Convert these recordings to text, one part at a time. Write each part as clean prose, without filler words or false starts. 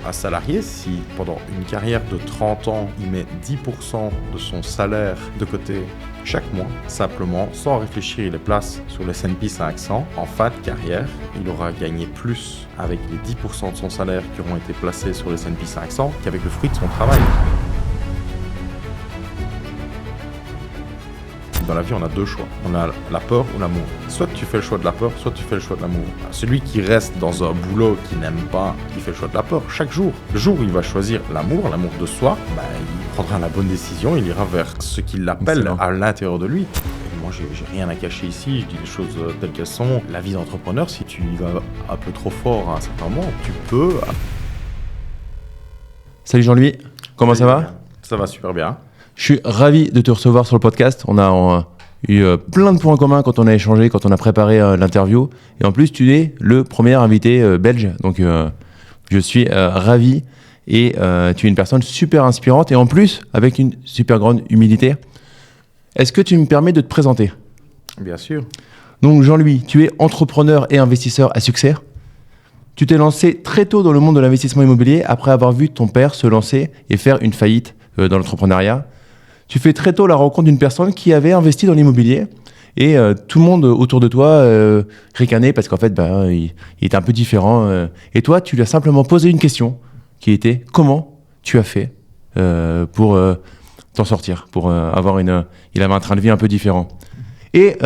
Un salarié, si pendant une carrière de 30 ans, il met 10% de son salaire de côté chaque mois, simplement, sans réfléchir, il les place sur le S&P 500, en fin de carrière, il aura gagné plus avec les 10% de son salaire qui auront été placés sur le S&P 500 qu'avec le fruit de son travail. Dans la vie, on a deux choix. On a la peur ou l'amour. Soit tu fais le choix de la peur, soit tu fais le choix de l'amour. Celui qui reste dans un boulot qu'il n'aime pas, il fait le choix de la peur chaque jour. Le jour où il va choisir l'amour de soi, il prendra la bonne décision, il ira vers ce qu'il appelle à l'intérieur de lui. Et moi, j'ai rien à cacher ici, je dis les choses telles qu'elles sont. La vie d'entrepreneur, si tu y vas un peu trop fort à un certain moment, tu peux... Salut Jean-Louis, comment ça va ? Ça va super bien. Je suis ravi de te recevoir sur le podcast. On a eu plein de points communs quand on a échangé, quand on a préparé l'interview. Et en plus, tu es le premier invité belge. Donc, je suis ravi. Et tu es une personne super inspirante et en plus, avec une super grande humilité. Est-ce que tu me permets de te présenter ? Bien sûr. Donc, Jean-Louis, tu es entrepreneur et investisseur à succès. Tu t'es lancé très tôt dans le monde de l'investissement immobilier après avoir vu ton père se lancer et faire une faillite dans l'entrepreneuriat. Tu fais très tôt la rencontre d'une personne qui avait investi dans l'immobilier et tout le monde autour de toi ricanait parce qu'en fait, il était un peu différent. Et toi, tu lui as simplement posé une question qui était « Comment tu as fait pour t'en sortir ?» pour avoir il avait un train de vie un peu différent. Et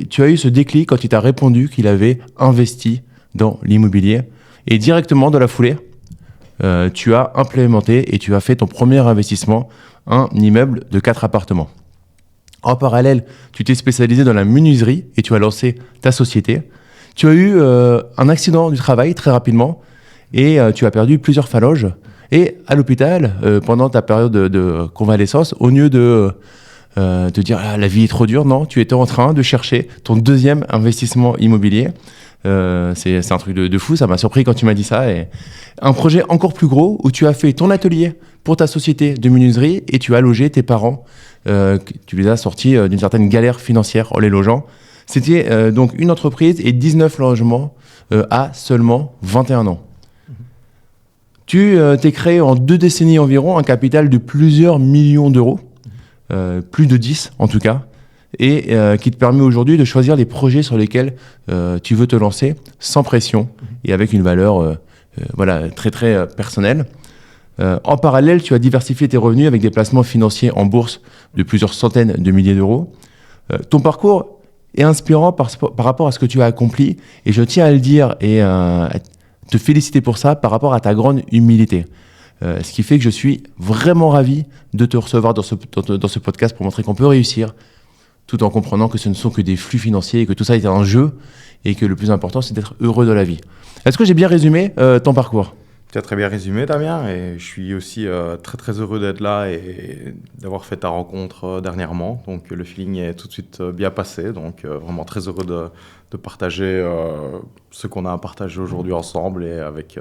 tu as eu ce déclic quand il t'a répondu qu'il avait investi dans l'immobilier. Et directement, dans la foulée, tu as implémenté et tu as fait ton premier investissement, un immeuble de 4 appartements. En parallèle, tu t'es spécialisé dans la menuiserie et tu as lancé ta société. Tu as eu un accident du travail très rapidement et tu as perdu plusieurs phalanges. Et à l'hôpital, pendant ta période de convalescence, au lieu de te dire « la vie est trop dure », non, tu étais en train de chercher ton deuxième investissement immobilier. C'est un truc de fou, ça m'a surpris quand tu m'as dit ça. Et un projet encore plus gros où tu as fait ton atelier pour ta société de menuiserie et tu as logé tes parents. Tu les as sortis d'une certaine galère financière en les logeant. C'était donc une entreprise et 19 logements à seulement 21 ans. Tu t'es créé en 2 décennies environ un capital de plusieurs millions d'euros, plus de 10 en tout cas. Et qui te permet aujourd'hui de choisir les projets sur lesquels tu veux te lancer sans pression et avec une valeur très très personnelle. En parallèle, tu as diversifié tes revenus avec des placements financiers en bourse de plusieurs centaines de milliers d'euros. Ton parcours est inspirant par rapport à ce que tu as accompli et je tiens à le dire et à te féliciter pour ça par rapport à ta grande humilité. Ce qui fait que je suis vraiment ravi de te recevoir dans ce podcast pour montrer qu'on peut réussir tout en comprenant que ce ne sont que des flux financiers et que tout ça est un jeu et que le plus important, c'est d'être heureux de la vie. Est-ce que j'ai bien résumé ton parcours ? Tu as très bien résumé, Damien, et je suis aussi très très heureux d'être là et d'avoir fait ta rencontre dernièrement. Donc le feeling est tout de suite bien passé, donc vraiment très heureux de partager ce qu'on a à partager aujourd'hui ensemble et avec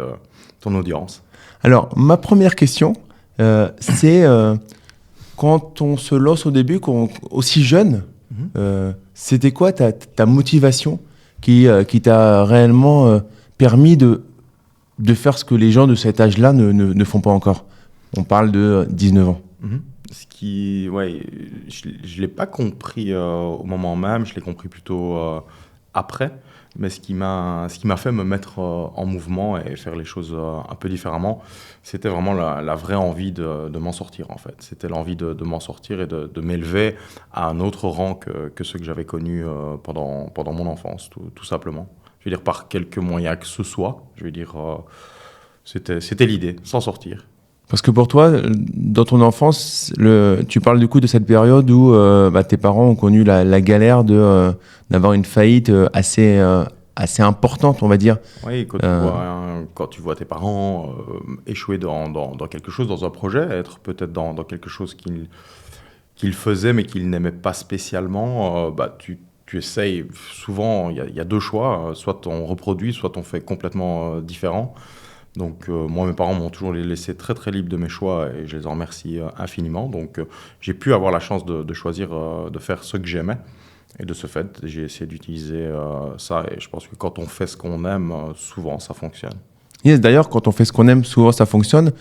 ton audience. Alors, ma première question, c'est quand on se lance au début, aussi jeune, c'était quoi ta motivation qui t'a réellement permis de faire ce que les gens de cet âge-là ne font pas encore ? On parle de 19 ans. Je ne l'ai pas compris au moment même, je l'ai compris plutôt après. Mais ce qui m'a fait me mettre en mouvement et faire les choses un peu différemment, c'était vraiment la vraie envie de m'en sortir, en fait. C'était l'envie de m'en sortir et de m'élever à un autre rang que ceux que j'avais connus pendant mon enfance, tout simplement. Je veux dire, par quelque moyen que ce soit, c'était l'idée, s'en sortir. Parce que pour toi, dans ton enfance, tu parles du coup de cette période où tes parents ont connu la galère d'avoir une faillite assez importante, on va dire. Oui, quand tu vois tes parents échouer dans quelque chose, dans un projet, être peut-être dans quelque chose qu'ils faisaient mais qu'ils n'aimaient pas spécialement, tu essayes. Souvent, il y a 2 choix, soit on reproduit, soit on fait complètement différent. Donc moi, mes parents m'ont toujours laissé très très libre de mes choix et je les en remercie infiniment. Donc j'ai pu avoir la chance de choisir de faire ce que j'aimais. Et de ce fait, j'ai essayé d'utiliser ça. Et je pense que quand on fait ce qu'on aime, souvent ça fonctionne. Yes, d'ailleurs, quand on fait ce qu'on aime, souvent ça fonctionne.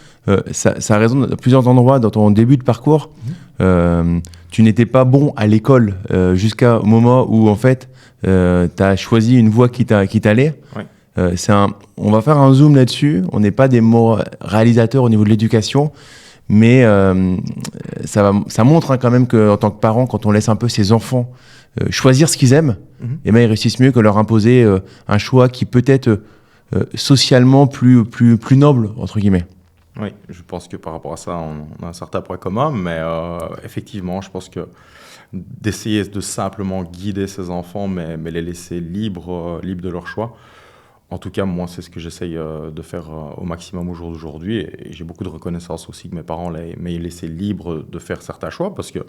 Ça résonne à plusieurs endroits dans ton début de parcours. Tu n'étais pas bon à l'école jusqu'au moment où, en fait, tu as choisi une voie qui t'allait. Ouais. On va faire un zoom là-dessus. On n'est pas des réalisateurs au niveau de l'éducation, mais ça montre quand même qu'en tant que parent, quand on laisse un peu ses enfants choisir ce qu'ils aiment, eh ben, ils réussissent mieux que leur imposer un choix qui peut-être socialement plus noble, entre guillemets. Oui, je pense que par rapport à ça, on a un certain point commun, mais effectivement, je pense que d'essayer de simplement guider ses enfants, mais les laisser libres de leur choix. En tout cas, moi, c'est ce que j'essaye de faire au maximum au jour d'aujourd'hui. Et j'ai beaucoup de reconnaissance aussi que mes parents m'aient laissé libre de faire certains choix, parce que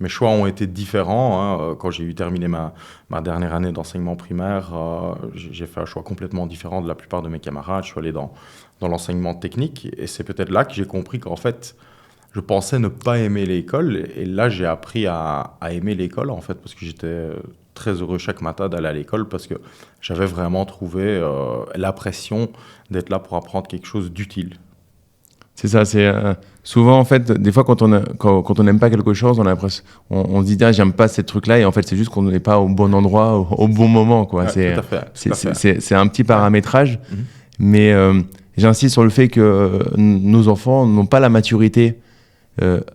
mes choix ont été différents. Quand j'ai terminé ma dernière année d'enseignement primaire, j'ai fait un choix complètement différent de la plupart de mes camarades. Je suis allé dans l'enseignement technique, et c'est peut-être là que j'ai compris qu'en fait, je pensais ne pas aimer l'école. Et là, j'ai appris à aimer l'école, en fait, parce que j'étais très heureux chaque matin d'aller à l'école, parce que j'avais vraiment trouvé la pression d'être là pour apprendre quelque chose d'utile. C'est ça, c'est souvent en fait, des fois quand on n'aime pas quelque chose, on a l'impression, on se dit ah, j'aime pas ce truc-là, et en fait c'est juste qu'on n'est pas au bon endroit, au bon moment, quoi. Ouais, tout à fait. C'est un petit paramétrage, mais j'insiste sur le fait que nos enfants n'ont pas la maturité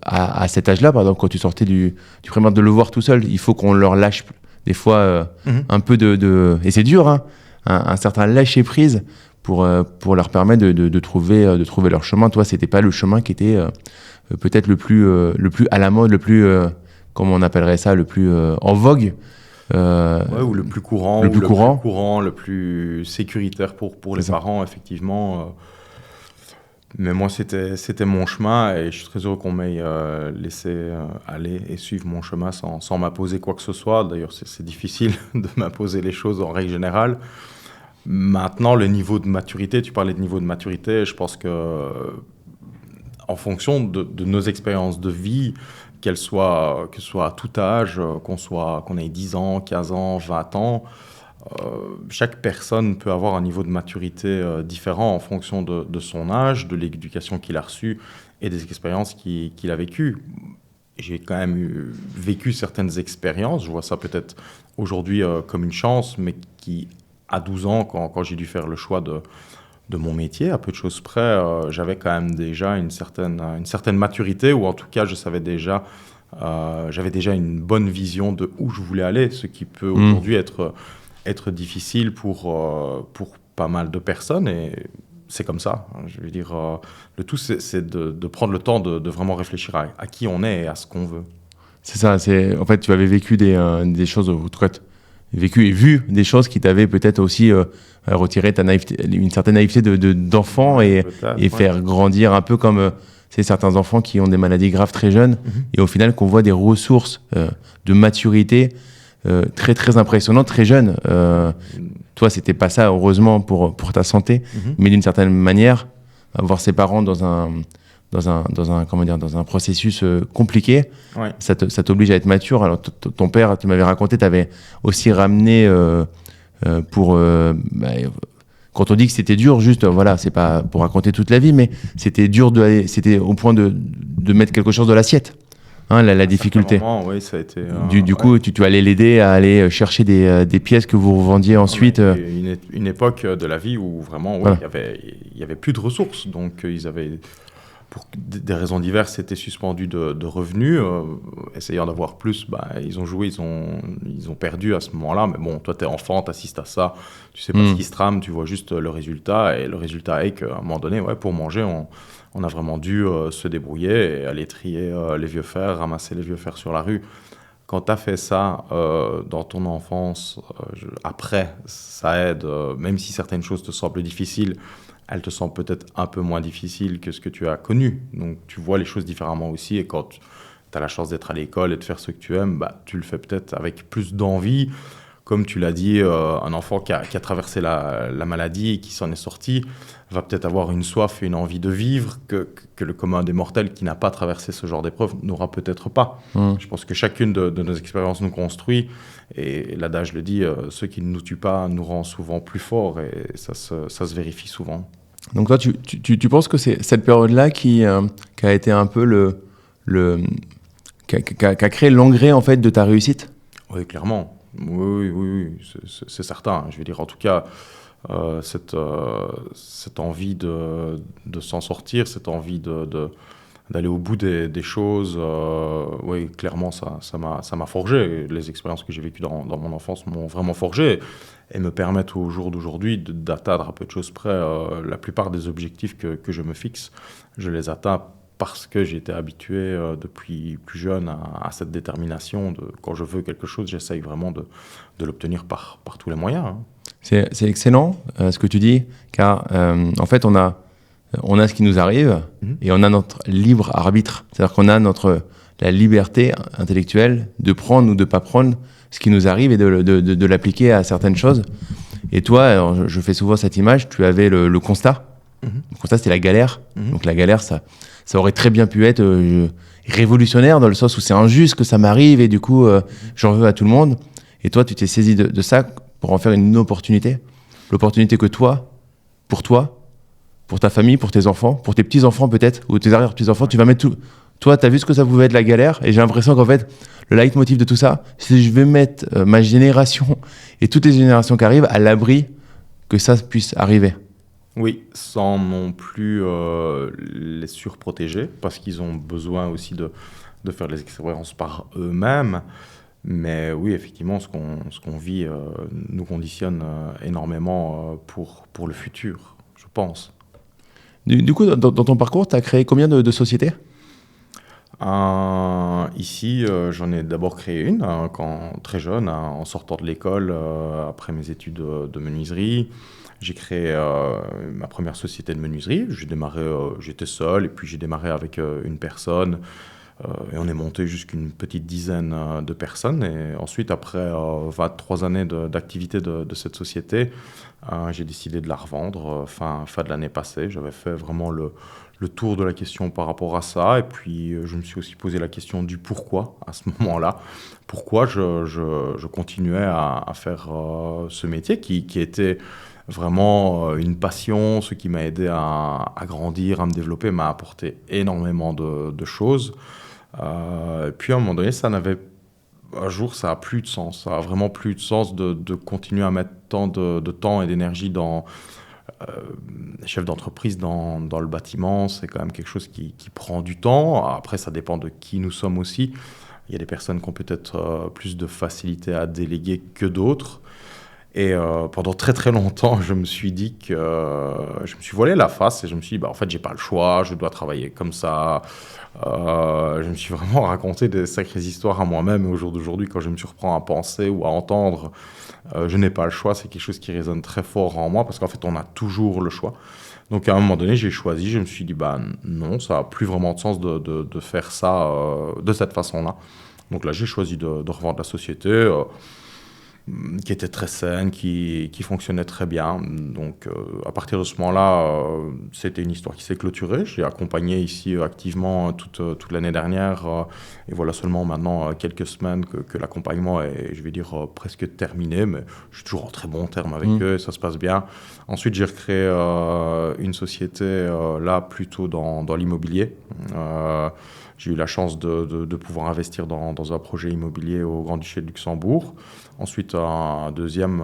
à cet âge-là. Par exemple, quand tu sortais du primaire, de le voir tout seul, il faut qu'on leur lâche des fois un peu et c'est dur, hein, un certain lâcher prise pour leur permettre de trouver leur chemin. Toi, c'était pas le chemin qui était peut-être le plus à la mode, le plus comment on appellerait ça, le plus en vogue. Ouais, ou le plus courant, le plus sécuritaire pour les parents, effectivement. Mais moi, c'était mon chemin, et je suis très heureux qu'on m'ait laissé aller et suivre mon chemin sans m'imposer quoi que ce soit. D'ailleurs, c'est difficile de m'imposer les choses en règle générale. Maintenant, le niveau de maturité, tu parlais de niveau de maturité, je pense que en fonction de nos expériences de vie, que ce soit à tout âge, qu'on ait 10 ans, 15 ans, 20 ans, chaque personne peut avoir un niveau de maturité différent en fonction de son âge, de l'éducation qu'il a reçue et des expériences qu'il a vécues. J'ai quand même vécu certaines expériences, je vois ça peut-être aujourd'hui comme une chance, mais qui, à 12 ans, quand j'ai dû faire le choix de mon métier, à peu de choses près, j'avais quand même déjà une certaine maturité, ou en tout cas, j'avais déjà une bonne vision de où je voulais aller, ce qui peut aujourd'hui être difficile pour pas mal de personnes, et c'est comme ça. Je veux dire, le tout, c'est de prendre le temps de vraiment réfléchir à qui on est et à ce qu'on veut. C'est ça, en fait, tu avais vécu des choses, en tout cas, vécu et vu des choses qui t'avaient peut-être aussi retiré une certaine naïveté d'enfant, et faire grandir un peu comme certains enfants qui ont des maladies graves très jeunes, et au final qu'on voit des ressources de maturité très très impressionnantes très jeunes. Toi, c'était pas ça, heureusement, pour ta santé, mais d'une certaine manière, avoir ses parents dans un processus compliqué, ouais. Ça t'oblige à être mature. Alors ton père, tu m'avais raconté, t'avais aussi ramené quand on dit que c'était dur, juste voilà, c'est pas pour raconter toute la vie, mais c'était dur c'était au point de mettre quelque chose dans l'assiette. Hein, la difficulté. Oui, ça a été, du coup, tu allais l'aider à aller chercher des pièces que vous revendiez ensuite. Une époque de la vie où vraiment, Voilà. il y avait plus de ressources, donc ils avaient, pour des raisons diverses, été suspendus de revenus. Essayant d'avoir plus, ils ont joué, ils ont perdu à ce moment-là. Mais bon, toi, t'es enfant, t'assistes à ça, tu sais pas ce qui se trame, tu vois juste le résultat. Et le résultat est qu'à un moment donné, pour manger, on a vraiment dû se débrouiller et aller trier les vieux fers, ramasser les vieux fers sur la rue. Quand tu as fait ça dans ton enfance, après, ça aide, même si certaines choses te semblent difficiles, elles te semblent peut-être un peu moins difficiles que ce que tu as connu. Donc tu vois les choses différemment aussi, et quand tu as la chance d'être à l'école et de faire ce que tu aimes, tu le fais peut-être avec plus d'envie. Comme tu l'as dit, un enfant qui a traversé la maladie et qui s'en est sorti va peut-être avoir une soif et une envie de vivre que le commun des mortels qui n'a pas traversé ce genre d'épreuve n'aura peut-être pas. Je pense que chacune de nos expériences nous construit, et l'adage le dit, ce qui ne nous tue pas nous rend souvent plus forts, et ça se vérifie souvent. Donc toi, tu penses que c'est cette période-là qui a été un peu qui a créé l'engrais en fait de ta réussite? Oui, clairement. Oui, c'est certain. Je veux dire, en tout cas, cette envie de s'en sortir, cette envie d'aller au bout des choses, oui, clairement, ça m'a forgé. Les expériences que j'ai vécues dans mon enfance m'ont vraiment forgé et me permettent au jour d'aujourd'hui d'atteindre à peu de choses près la plupart des objectifs que je me fixe. Je les atteins parce que j'ai été habitué depuis plus jeune à cette détermination. Quand je veux quelque chose, j'essaye vraiment de l'obtenir par tous les moyens. Hein. C'est excellent ce que tu dis, car en fait, on a ce qui nous arrive et on a notre libre arbitre. C'est-à-dire qu'on a la liberté intellectuelle de prendre ou de ne pas prendre ce qui nous arrive et de l'appliquer à certaines choses. Et toi, alors, je fais souvent cette image, tu avais le constat. Le constat, c'était la galère. Donc la galère, ça aurait très bien pu être révolutionnaire dans le sens où c'est injuste que ça m'arrive et du coup, j'en veux à tout le monde. Et toi, tu t'es saisi de ça pour en faire une opportunité. L'opportunité que toi, pour ta famille, pour tes enfants, pour tes petits-enfants peut-être, ou tes arrière-petits-enfants, tu vas mettre tout. Toi, tu as vu ce que ça pouvait être la galère, et j'ai l'impression qu'en fait, le leitmotiv de tout ça, c'est je vais mettre ma génération et toutes les générations qui arrivent à l'abri que ça puisse arriver. Oui, sans non plus les surprotéger, parce qu'ils ont besoin aussi de faire les expériences par eux-mêmes. Mais oui, effectivement, ce qu'on vit nous conditionne énormément pour le futur, je pense. Du coup, dans ton parcours, tu as créé combien de sociétés ? Ici, j'en ai d'abord créé une très jeune, en sortant de l'école, après mes études de menuiserie. J'ai créé ma première société de menuiserie. J'étais seul et puis j'ai démarré avec une personne. Et on est monté jusqu'une petite dizaine de personnes. Et ensuite, après 23 années d'activité de cette société, j'ai décidé de la revendre fin de l'année passée. J'avais fait vraiment le tour de la question par rapport à ça. Et puis, je me suis aussi posé la question du pourquoi à ce moment-là. Pourquoi je continuais à faire ce métier qui était vraiment une passion, ce qui m'a aidé à grandir, à me développer, m'a apporté énormément de choses. Et puis à un moment donné, un jour, ça a plus de sens. Ça a vraiment plus de sens de continuer à mettre tant de temps et d'énergie dans chef d'entreprise dans le bâtiment. C'est quand même quelque chose qui prend du temps. Après, ça dépend de qui nous sommes aussi. Il y a des personnes qui ont peut-être plus de facilité à déléguer que d'autres. Et pendant très très longtemps, je me suis dit que je me suis voilé la face et je me suis dit, en fait, j'ai pas le choix, je dois travailler comme ça. Je me suis vraiment raconté des sacrées histoires à moi-même. Et au jour d'aujourd'hui, quand je me surprends à penser ou à entendre, je n'ai pas le choix, c'est quelque chose qui résonne très fort en moi parce qu'en fait, on a toujours le choix. Donc à un moment donné, j'ai choisi, je me suis dit, non, ça n'a plus vraiment de sens de faire ça de cette façon-là. Donc là, j'ai choisi de revendre la société. Qui était très saine, qui fonctionnait très bien. Donc, à partir de ce moment-là, c'était une histoire qui s'est clôturée. J'ai accompagné ici activement toute l'année dernière. Et voilà seulement maintenant quelques semaines que l'accompagnement est, je vais dire, presque terminé. Mais je suis toujours en très bon terme avec eux et ça se passe bien. Ensuite, j'ai recréé une société, là, plutôt dans l'immobilier. J'ai eu la chance de pouvoir investir dans un projet immobilier au Grand-Duché de Luxembourg. Ensuite, un deuxième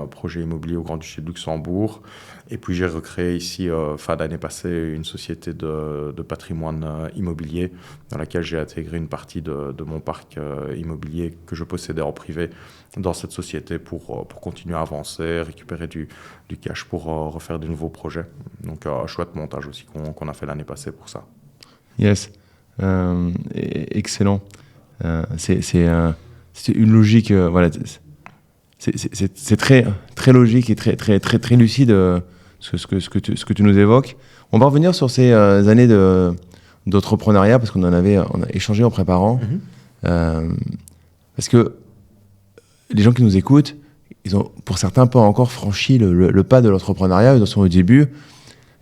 projet immobilier au Grand-Duché de Luxembourg. Et puis, j'ai recréé ici, fin d'année passée, une société de patrimoine immobilier dans laquelle j'ai intégré une partie de mon parc immobilier que je possédais en privé dans cette société pour continuer à avancer, récupérer du cash pour refaire de nouveaux projets. Donc, un chouette montage aussi qu'on a fait l'année passée pour ça. Yes. Excellent. C'est une logique, voilà. C'est très, très logique et très, très, très, très lucide ce que tu nous évoques. On va revenir sur ces années d'entrepreneuriat parce on a échangé en préparant. Parce que les gens qui nous écoutent, ils ont pour certains pas encore franchi le pas de l'entrepreneuriat, ils en sont au début.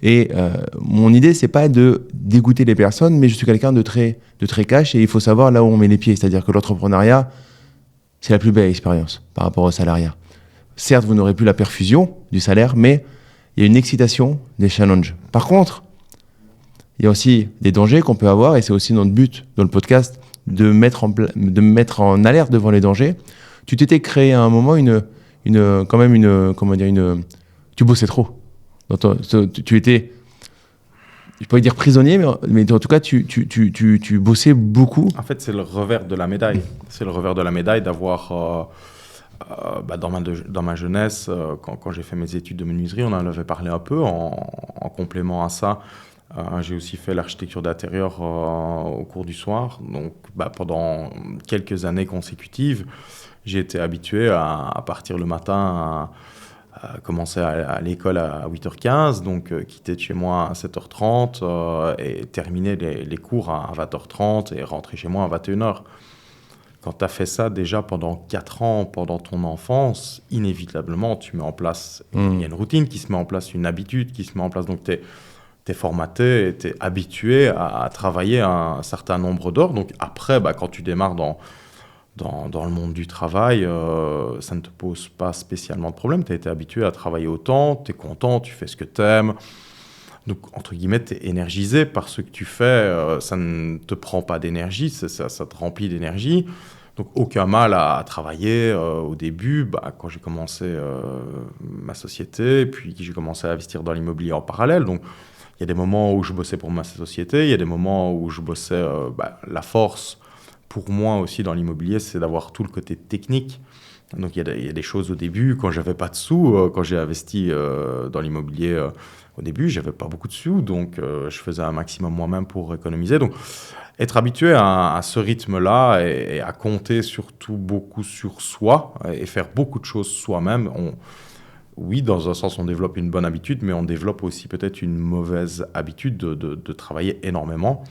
Et mon idée, c'est pas de dégoûter les personnes, mais je suis quelqu'un de très cash et il faut savoir là où on met les pieds. C'est-à-dire que l'entrepreneuriat, c'est la plus belle expérience par rapport au salariat. Certes, vous n'aurez plus la perfusion du salaire, mais il y a une excitation, des challenges. Par contre, il y a aussi des dangers qu'on peut avoir, et c'est aussi notre but dans le podcast, de mettre en alerte devant les dangers. Tu t'étais créé à un moment tu bossais trop. Tu étais, je peux pas dire prisonnier, mais en tout cas, tu bossais beaucoup. En fait, c'est le revers de la médaille. C'est le revers de la médaille d'avoir... dans ma jeunesse, quand j'ai fait mes études de menuiserie, on en avait parlé un peu en complément à ça. J'ai aussi fait l'architecture d'intérieur au cours du soir. Donc, pendant quelques années consécutives, j'ai été habitué à partir le matin, à commencer à l'école à 8h15, donc quitter de chez moi à 7h30 et terminer les cours à 20h30 et rentrer chez moi à 21h. Quand tu as fait ça déjà pendant 4 ans, pendant ton enfance, inévitablement, tu mets en place, il y a une routine qui se met en place, une habitude qui se met en place. Donc, tu es formaté, tu es habitué à travailler un certain nombre d'heures. Donc, après, quand tu démarres dans le monde du travail, ça ne te pose pas spécialement de problème. Tu as été habitué à travailler autant, tu es content, tu fais ce que tu aimes. Donc, entre guillemets, tu es énergisé par ce que tu fais. Ça ne te prend pas d'énergie, ça te remplit d'énergie. Donc, aucun mal à travailler au début. Quand j'ai commencé ma société, puis j'ai commencé à investir dans l'immobilier en parallèle. Donc, il y a des moments où je bossais pour ma société, il y a des moments où je bossais la force. Pour moi aussi, dans l'immobilier, c'est d'avoir tout le côté technique. Donc, il y a des choses au début, quand je n'avais pas de sous, quand j'ai investi dans l'immobilier au début, je n'avais pas beaucoup de sous, donc je faisais un maximum moi-même pour économiser. Donc, être habitué à ce rythme-là et à compter surtout beaucoup sur soi et faire beaucoup de choses soi-même, oui, dans un sens, on développe une bonne habitude, mais on développe aussi peut-être une mauvaise habitude de travailler énormément.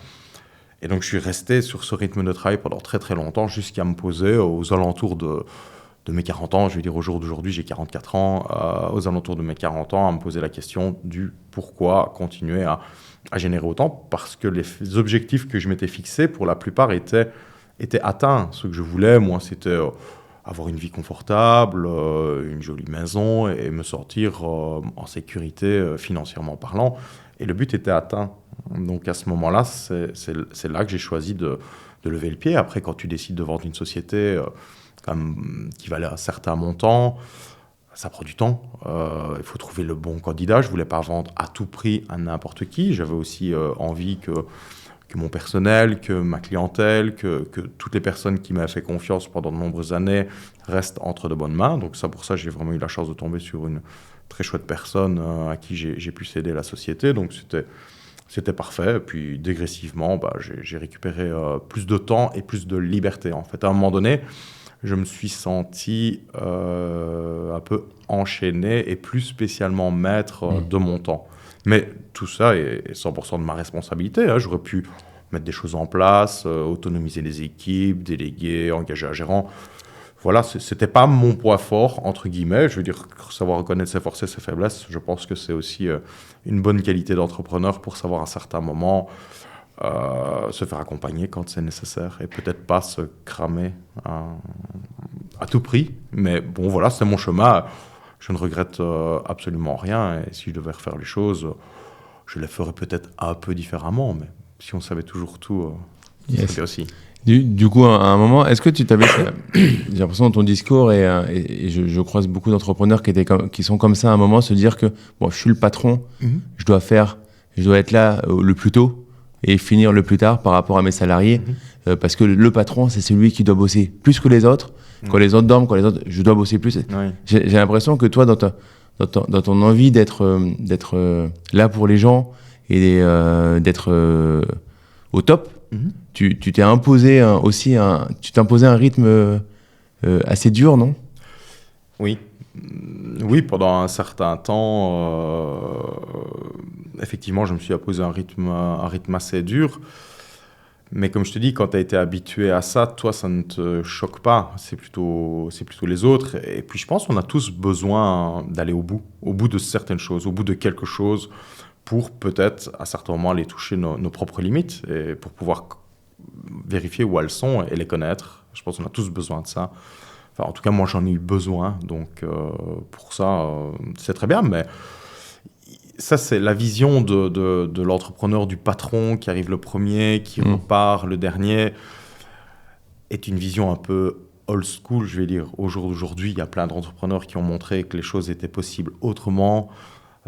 Et donc, je suis resté sur ce rythme de travail pendant très, très longtemps, jusqu'à me poser aux alentours de mes 40 ans. Je veux dire, au jour d'aujourd'hui, j'ai 44 ans. Aux alentours de mes 40 ans, à me poser la question du pourquoi continuer à générer autant. Parce que les objectifs que je m'étais fixés, pour la plupart, étaient atteints. Ce que je voulais, moi, c'était avoir une vie confortable, une jolie maison et me sortir en sécurité financièrement parlant. Et le but était atteint. Donc à ce moment-là, c'est là que j'ai choisi de lever le pied. Après, quand tu décides de vendre une société qui valait un certain montant, ça prend du temps. Il faut trouver le bon candidat. Je ne voulais pas vendre à tout prix à n'importe qui. J'avais aussi envie que mon personnel, que ma clientèle, que toutes les personnes qui m'avaient fait confiance pendant de nombreuses années restent entre de bonnes mains. Donc pour ça, j'ai vraiment eu la chance de tomber sur une très chouette personne à qui j'ai pu céder la société. Donc c'était parfait. Et puis dégressivement, j'ai récupéré plus de temps et plus de liberté. En fait, à un moment donné, je me suis senti un peu enchaîné et plus spécialement maître de mon temps. Mais tout ça est 100% de ma responsabilité. J'aurais pu mettre des choses en place, autonomiser les équipes, déléguer, engager un gérant. Voilà, c'était pas mon poids fort, entre guillemets. Je veux dire, savoir reconnaître ses forces et ses faiblesses, je pense que c'est aussi une bonne qualité d'entrepreneur pour savoir à certains moments se faire accompagner quand c'est nécessaire et peut-être pas se cramer à tout prix. Mais bon, voilà, c'est mon chemin. Je ne regrette absolument rien. Et si je devais refaire les choses, je les ferais peut-être un peu différemment. Mais si on savait toujours tout, c'était aussi. Du coup, à un moment, est-ce que tu t'avais... J'ai l'impression dans ton discours, et je croise beaucoup d'entrepreneurs qui sont comme ça à un moment, se dire que bon, je suis le patron, je dois être là le plus tôt et finir le plus tard par rapport à mes salariés, parce que le patron, c'est celui qui doit bosser plus que les autres. Quand les autres dorment, je dois bosser plus. Oui. J'ai l'impression que toi, dans ton envie d'être là pour les gens et d'être au top, tu t'es imposé un rythme assez dur, non ? Oui. Oui, pendant un certain temps, effectivement, je me suis imposé un rythme assez dur. Mais comme je te dis, quand tu as été habitué à ça, toi, ça ne te choque pas. C'est plutôt les autres. Et puis, je pense qu'on a tous besoin d'aller au bout de certaines choses, au bout de quelque chose, pour peut-être, à certains moments, aller toucher nos propres limites et pour pouvoir vérifier où elles sont et les connaître. Je pense qu'on a tous besoin de ça. Enfin, en tout cas, moi, j'en ai eu besoin. Donc, pour ça, c'est très bien. Mais ça, c'est la vision de l'entrepreneur, du patron qui arrive le premier, qui repart le dernier, est une vision un peu old school, je vais dire. Au jour d'aujourd'hui, il y a plein d'entrepreneurs qui ont montré que les choses étaient possibles autrement.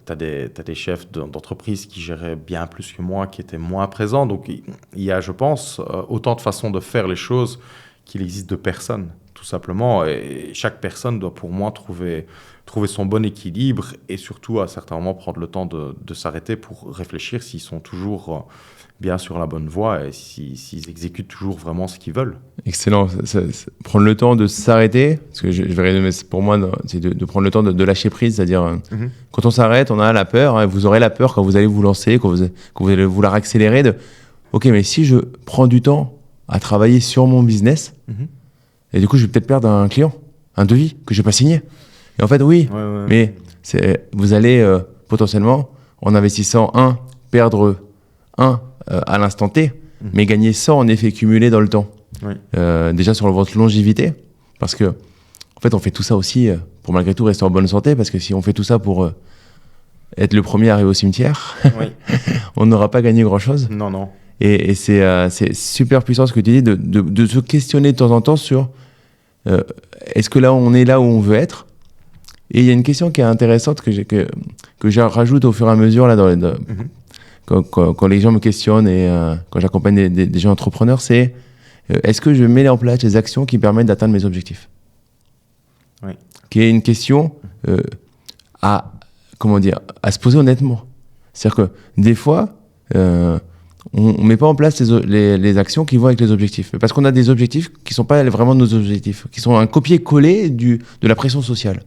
Tu as des chefs d'entreprise qui géraient bien plus que moi, qui étaient moins présents. Donc, il y a, je pense, autant de façons de faire les choses qu'il existe de personnes, tout simplement. Et chaque personne doit, pour moi, trouver son bon équilibre et surtout, à certains moments, prendre le temps de s'arrêter pour réfléchir s'ils sont toujours bien sur la bonne voie et s'ils exécutent toujours vraiment ce qu'ils veulent. Excellent. Prendre le temps de s'arrêter, parce que je vais résumer, pour moi, c'est de prendre le temps de lâcher prise, c'est-à-dire quand on s'arrête, on a la peur, hein, vous aurez la peur quand vous allez vous lancer, quand vous allez vouloir accélérer, ok, mais si je prends du temps à travailler sur mon business, et du coup, je vais peut-être perdre un client, un devis que je n'ai pas signé. Et en fait, oui, mais vous allez potentiellement, en investissant perdre à l'instant T, mais gagner 100 en effet cumulé dans le temps. Oui. Déjà sur votre longévité, parce que en fait, on fait tout ça aussi pour malgré tout rester en bonne santé, parce que si on fait tout ça pour être le premier à arriver au cimetière, on n'aura pas gagné grand-chose. Non. Et c'est super puissant ce que tu dis, de se questionner de temps en temps sur est-ce que là, on est là où on veut être. Et il y a une question qui est intéressante que je rajoute au fur et à mesure là, quand les gens me questionnent et quand j'accompagne des gens entrepreneurs, c'est est-ce que je mets en place des actions qui permettent d'atteindre mes objectifs ? Qui est une question à se poser honnêtement. C'est-à-dire que des fois, on ne met pas en place les actions qui vont avec les objectifs. Parce qu'on a des objectifs qui ne sont pas vraiment nos objectifs, qui sont un copier-coller de la pression sociale.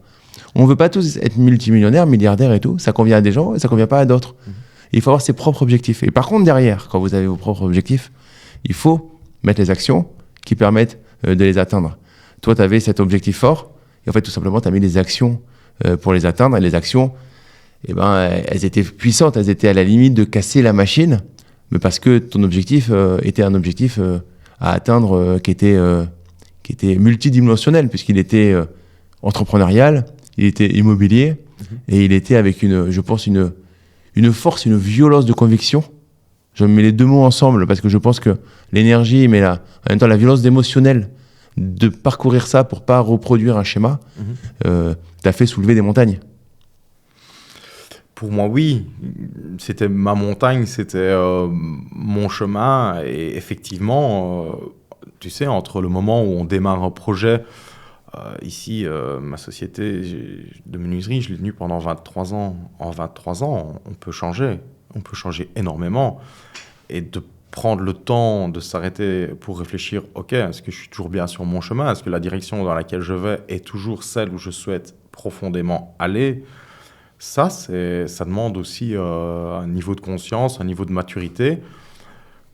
On ne veut pas tous être multimillionnaires, milliardaires et tout. Ça convient à des gens et ça ne convient pas à d'autres. Il faut avoir ses propres objectifs. Et par contre, derrière, quand vous avez vos propres objectifs, il faut mettre les actions qui permettent de les atteindre. Toi, tu avais cet objectif fort, et en fait, tout simplement, tu as mis des actions pour les atteindre. Et les actions, elles étaient puissantes, elles étaient à la limite de casser la machine, mais parce que ton objectif était un objectif à atteindre qui était multidimensionnel, puisqu'il était entrepreneurial, il était immobilier, et il était avec je pense, une force, une violence de conviction. Je mets les deux mots ensemble parce que je pense que l'énergie, mais en même temps la violence émotionnelle de parcourir ça pour pas reproduire un schéma, t'a fait soulever des montagnes. Pour moi, oui. C'était ma montagne, c'était mon chemin. Et effectivement, tu sais, entre le moment où on démarre un projet, ici, ma société de menuiserie, je l'ai tenue pendant 23 ans. En 23 ans, on peut changer. On peut changer énormément. Et de prendre le temps de s'arrêter pour réfléchir, ok, est-ce que je suis toujours bien sur mon chemin ? Est-ce que la direction dans laquelle je vais est toujours celle où je souhaite profondément aller ? Ça demande aussi un niveau de conscience, un niveau de maturité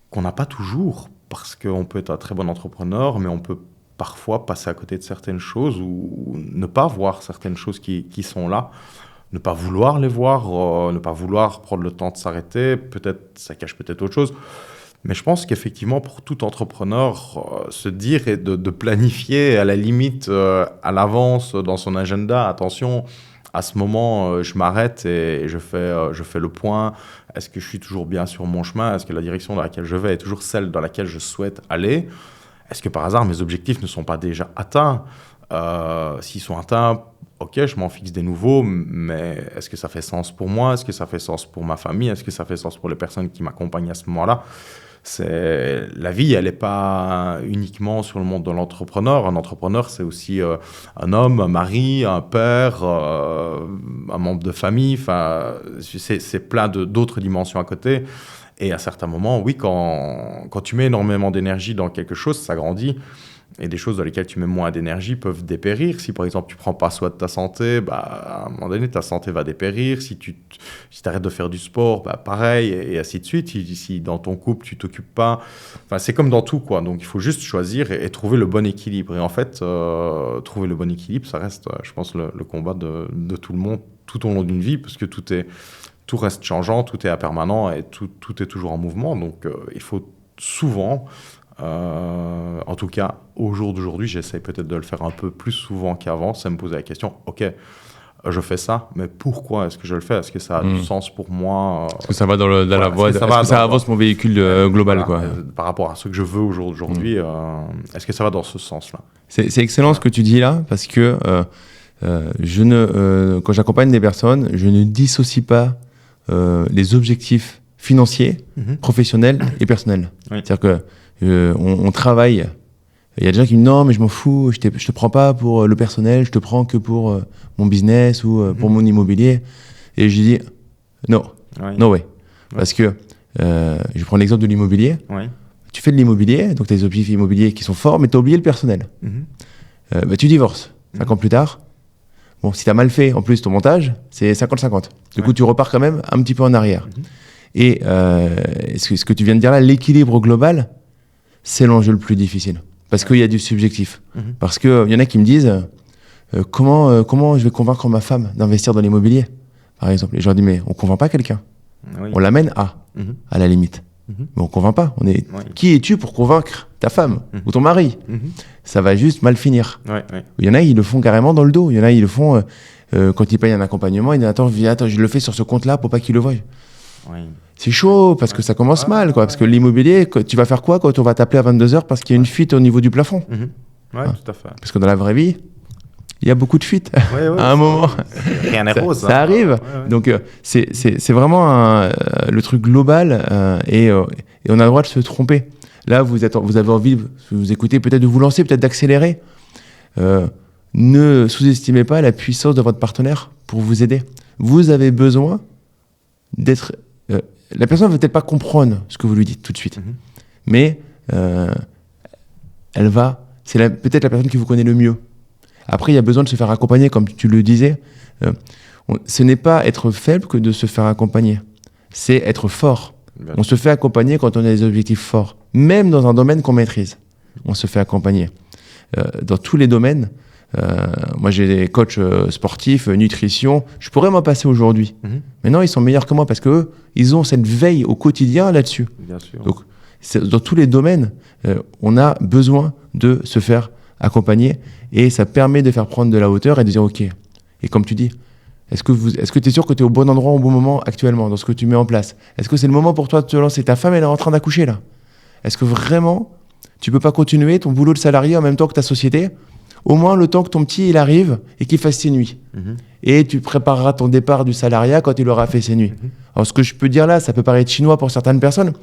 qu'on n'a pas toujours, parce qu'on peut être un très bon entrepreneur, mais on peut parfois passer à côté de certaines choses ou ne pas voir certaines choses qui sont là, ne pas vouloir les voir, ne pas vouloir prendre le temps de s'arrêter. Peut-être, ça cache peut-être autre chose. Mais je pense qu'effectivement, pour tout entrepreneur, se dire et de planifier à la limite, à l'avance dans son agenda, attention, à ce moment, je m'arrête et je fais le point. Est-ce que je suis toujours bien sur mon chemin ? Est-ce que la direction dans laquelle je vais est toujours celle dans laquelle je souhaite aller ? Est-ce que par hasard, mes objectifs ne sont pas déjà atteints ? S'ils sont atteints, ok, je m'en fixe des nouveaux, mais est-ce que ça fait sens pour moi ? Est-ce que ça fait sens pour ma famille ? Est-ce que ça fait sens pour les personnes qui m'accompagnent à ce moment-là ? La vie, elle n'est pas uniquement sur le monde de l'entrepreneur. Un entrepreneur, c'est aussi un homme, un mari, un père, un membre de famille. Enfin, c'est plein d'autres dimensions à côté. Et à certains moments, oui, quand tu mets énormément d'énergie dans quelque chose, ça grandit. Et des choses dans lesquelles tu mets moins d'énergie peuvent dépérir. Si par exemple tu ne prends pas soin de ta santé, à un moment donné, ta santé va dépérir. Si tu arrêtes de faire du sport, pareil, et ainsi de suite. Si dans ton couple, tu ne t'occupes pas. Enfin, c'est comme dans tout, quoi. Donc il faut juste choisir et trouver le bon équilibre. Et en fait, trouver le bon équilibre, ça reste, je pense, le combat de tout le monde tout au long d'une vie, parce que tout reste changeant, tout est impermanent et tout est toujours en mouvement. Donc il faut souvent... en tout cas, au jour d'aujourd'hui, j'essaie peut-être de le faire un peu plus souvent qu'avant. Ça me posait la question, ok, je fais ça, mais pourquoi est-ce que je le fais? Est-ce que ça a du sens pour moi? Est-ce que ça va dans la Voilà, voie, est-ce que est-ce que ça avance mon véhicule global, voilà, quoi. Par rapport à ce que je veux aujourd'hui, est-ce que ça va dans ce sens-là? C'est excellent ce que tu dis là, parce que quand j'accompagne des personnes, je ne dissocie pas les objectifs financiers, professionnels et personnels. Oui. C'est-à-dire que on travaille. Il y a des gens qui me disent non, mais je m'en fous, je te prends pas pour le personnel, je te prends que pour mon business ou pour mon immobilier. Et je dis non, no way. Parce que je prends l'exemple de l'immobilier. Oui. Tu fais de l'immobilier, donc tu as des objectifs immobiliers qui sont forts, mais tu as oublié le personnel. Tu divorces 5 ans plus tard. Bon, si tu as mal fait en plus ton montage, c'est 50-50. Du coup, tu repars quand même un petit peu en arrière. Et ce que tu viens de dire là, l'équilibre global, c'est l'enjeu le plus difficile. Parce qu'il y a du subjectif. Parce qu'il y en a qui me disent comment je vais convaincre ma femme d'investir dans l'immobilier, par exemple. Et je leur dis, mais on ne convainc pas quelqu'un. Oui. On l'amène à la limite. Mais on ne convainc pas. Qui es-tu pour convaincre ta femme ou ton mari? Ça va juste mal finir. Il y en a, ils le font carrément dans le dos. Il y en a, ils le font quand ils payent un accompagnement. Ils disent, attends, je le fais sur ce compte-là pour pas qu'ils le voient. C'est chaud parce que ça commence mal, quoi. Parce que l'immobilier, tu vas faire quoi quand on va t'appeler à 22h parce qu'il y a une fuite au niveau du plafond? Tout à fait. Parce que dans la vraie vie, il y a beaucoup de fuites à un moment. Rien n'est rose. Ça arrive. Donc, c'est vraiment le truc global et on a le droit de se tromper. Là, vous avez envie, vous écoutez, peut-être de vous lancer, peut-être d'accélérer. Ne sous-estimez pas la puissance de votre partenaire pour vous aider. Vous avez besoin d'être... la personne ne va peut-être pas comprendre ce que vous lui dites tout de suite. Mais c'est peut-être la personne qui vous connaît le mieux. Après, il y a besoin de se faire accompagner, comme tu le disais. Ce n'est pas être faible que de se faire accompagner. C'est être fort. On se fait accompagner quand on a des objectifs forts. Même dans un domaine qu'on maîtrise, on se fait accompagner. Dans tous les domaines, moi j'ai des coachs sportifs, nutrition, je pourrais m'en passer aujourd'hui. Mais non, ils sont meilleurs que moi parce qu'eux, ils ont cette veille au quotidien là-dessus. Bien sûr. Donc, dans tous les domaines, on a besoin de se faire accompagner et ça permet de faire prendre de la hauteur et de dire ok. Et comme tu dis, est-ce que tu es sûr que tu es au bon endroit au bon moment actuellement dans ce que tu mets en place? Est-ce que c'est le moment pour toi de te lancer? Ta femme, elle est en train d'accoucher là. Est-ce que vraiment, tu peux pas continuer ton boulot de salarié en même temps que ta société? Au moins le temps que ton petit il arrive et qu'il fasse ses nuits. Et tu prépareras ton départ du salariat quand il aura fait ses nuits. Alors ce que je peux dire là, ça peut paraître chinois pour certaines personnes,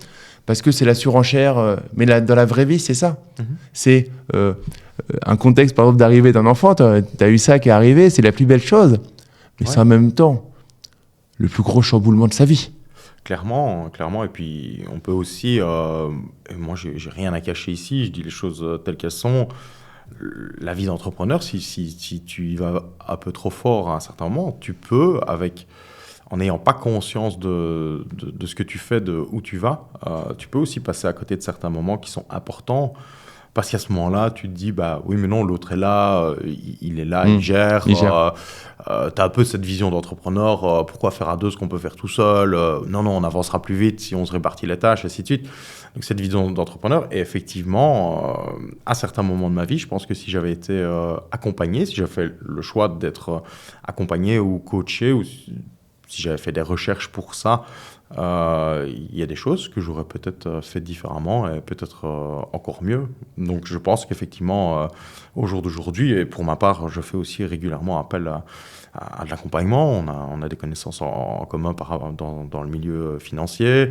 parce que c'est la surenchère, mais dans la vraie vie, c'est ça. C'est un contexte, par exemple, d'arrivée d'un enfant, tu as eu ça qui est arrivé, c'est la plus belle chose, mais c'est en même temps le plus gros chamboulement de sa vie. Clairement, et puis on peut aussi, et moi j'ai rien à cacher ici, je dis les choses telles qu'elles sont. La vie d'entrepreneur, si tu y vas un peu trop fort à un certain moment, tu peux, en n'ayant pas conscience de ce que tu fais, de où tu vas, tu peux aussi passer à côté de certains moments qui sont importants. Parce qu'à ce moment-là, tu te dis, bah oui, mais non, l'autre est là, il est là, il gère. Tu as un peu cette vision d'entrepreneur, pourquoi faire à deux ce qu'on peut faire tout seul? Non, on avancera plus vite si on se répartit les tâches, et ainsi de suite. Donc cette vision d'entrepreneur, et effectivement, à certains moments de ma vie, je pense que si j'avais été accompagné, si j'avais fait le choix d'être accompagné ou coaché, ou si j'avais fait des recherches pour ça, il y a des choses que j'aurais peut-être fait différemment et peut-être encore mieux. Donc je pense qu'effectivement, au jour d'aujourd'hui, et pour ma part, je fais aussi régulièrement appel à de l'accompagnement. On a des connaissances en commun dans le milieu financier.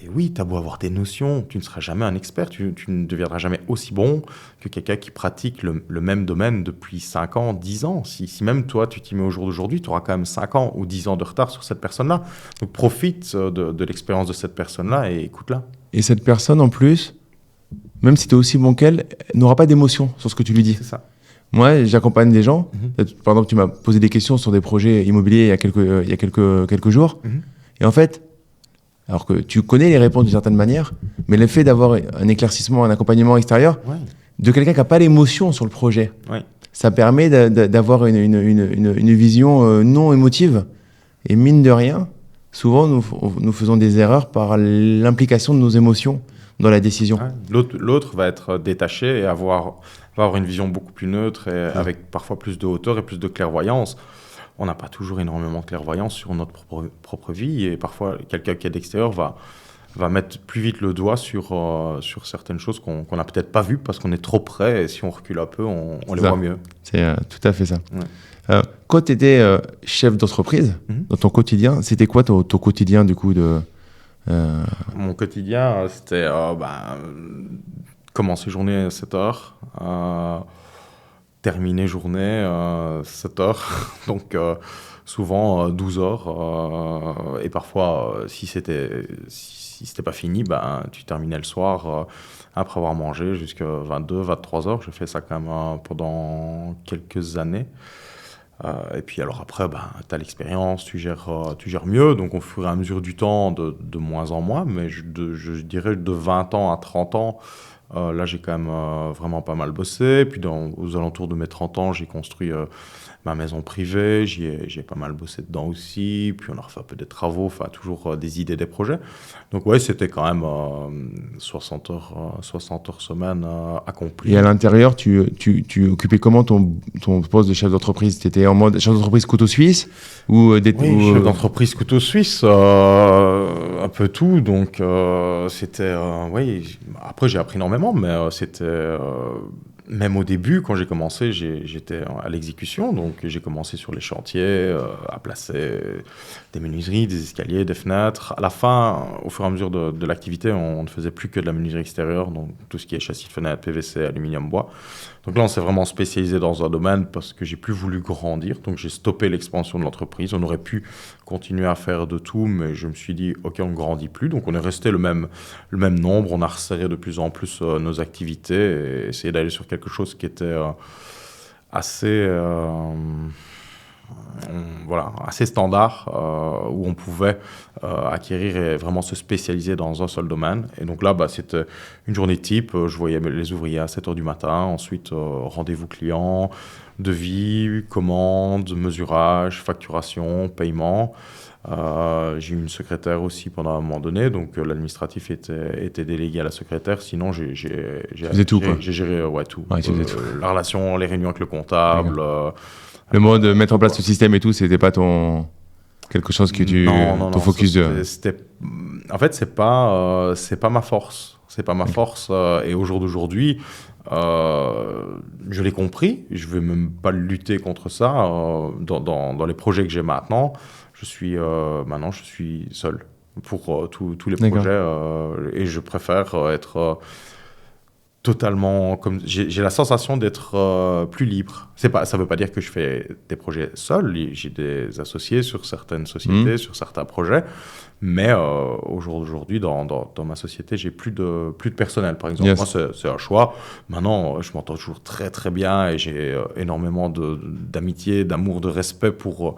Et oui, tu as beau avoir des notions, tu ne seras jamais un expert, tu ne deviendras jamais aussi bon que quelqu'un qui pratique le même domaine depuis 5 ans, 10 ans. Si même toi, tu t'y mets au jour d'aujourd'hui, tu auras quand même 5 ans ou 10 ans de retard sur cette personne-là. Donc profite de l'expérience de cette personne-là et écoute-la. Et cette personne, en plus, même si tu es aussi bon qu'elle, n'aura pas d'émotion sur ce que tu lui dis. C'est ça. Moi, j'accompagne des gens. Par exemple, tu m'as posé des questions sur des projets immobiliers il y a quelques jours. Et en fait, alors que tu connais les réponses d'une certaine manière, mais le fait d'avoir un éclaircissement, un accompagnement extérieur, de quelqu'un qui n'a pas l'émotion sur le projet, ça permet d'avoir une vision non émotive. Et mine de rien, souvent, nous faisons des erreurs par l'implication de nos émotions dans la décision. L'autre va être détaché et va avoir une vision beaucoup plus neutre et avec parfois plus de hauteur et plus de clairvoyance. on n'a pas toujours énormément de clairvoyance sur notre propre vie. Et parfois, quelqu'un qui est d'extérieur va mettre plus vite le doigt sur certaines choses qu'on n'a peut-être pas vues parce qu'on est trop près. Et si on recule un peu, on les voit mieux. C'est tout à fait ça. Ouais. Quand tu étais chef d'entreprise, dans ton quotidien, c'était quoi ton quotidien du coup Mon quotidien, c'était commencer journée à 7h, terminer journée 7h, donc souvent 12h. Et parfois, si c'était pas fini, tu terminais le soir après avoir mangé jusqu'à 22, 23h. J'ai fait ça quand même pendant quelques années. Et puis alors après, tu as l'expérience, tu gères mieux. Donc au fur et à mesure du temps, de moins en moins. Mais je dirais de 20 ans à 30 ans, là j'ai quand même vraiment pas mal bossé. Puis aux alentours de mes 30 ans, j'ai construit ma maison privée. J'ai pas mal bossé dedans aussi. Puis on a refait un peu des travaux, enfin toujours des idées, des projets. Donc ouais, c'était quand même 60 heures semaine accomplies. Et à l'intérieur, tu occupais comment ton poste de chef d'entreprise? Tu étais en mode chef d'entreprise couteau suisse chef d'entreprise couteau suisse, un peu tout. Donc c'était... après j'ai appris énormément, mais c'était... Même au début, quand j'ai commencé, j'étais à l'exécution, donc j'ai commencé sur les chantiers, à placer des menuiseries, des escaliers, des fenêtres. À la fin, au fur et à mesure de l'activité, on ne faisait plus que de la menuiserie extérieure, donc tout ce qui est châssis de fenêtres, PVC, aluminium, bois. Donc là, on s'est vraiment spécialisé dans un domaine parce que j'ai plus voulu grandir, donc j'ai stoppé l'expansion de l'entreprise. On aurait pu continuer à faire de tout, mais je me suis dit, OK, on ne grandit plus, donc on est resté le même nombre, on a resserré de plus en plus nos activités et essayé d'aller sur quelque chose qui était assez standard, où on pouvait acquérir et vraiment se spécialiser dans un seul domaine. Et donc là, c'était une journée type. Je voyais les ouvriers à 7h du matin, ensuite rendez-vous client, devis, commande, mesurage, facturation, paiement. J'ai eu une secrétaire aussi pendant un moment donné, donc l'administratif était délégué à la secrétaire. Sinon, j'ai géré tout. Ouais, tout. La relation, les réunions avec le comptable. Le mode de mettre en place ce système et tout, c'était pas quelque chose que ton focus En fait, c'est pas ma force. C'est pas ma force. Et au jour d'aujourd'hui, je l'ai compris. Je vais même pas lutter contre ça. Dans les projets que j'ai maintenant, je suis seul pour tous les projets. Et je préfère être totalement comme j'ai la sensation d'être plus libre. Ça veut pas dire que je fais des projets seul. J'ai des associés sur certaines sociétés, sur certains projets, mais au jour d'aujourd'hui dans ma société, j'ai plus de personnel, par exemple. Moi, c'est un choix. Maintenant, je m'entends toujours très très bien et j'ai énormément d'amitié, d'amour, de respect pour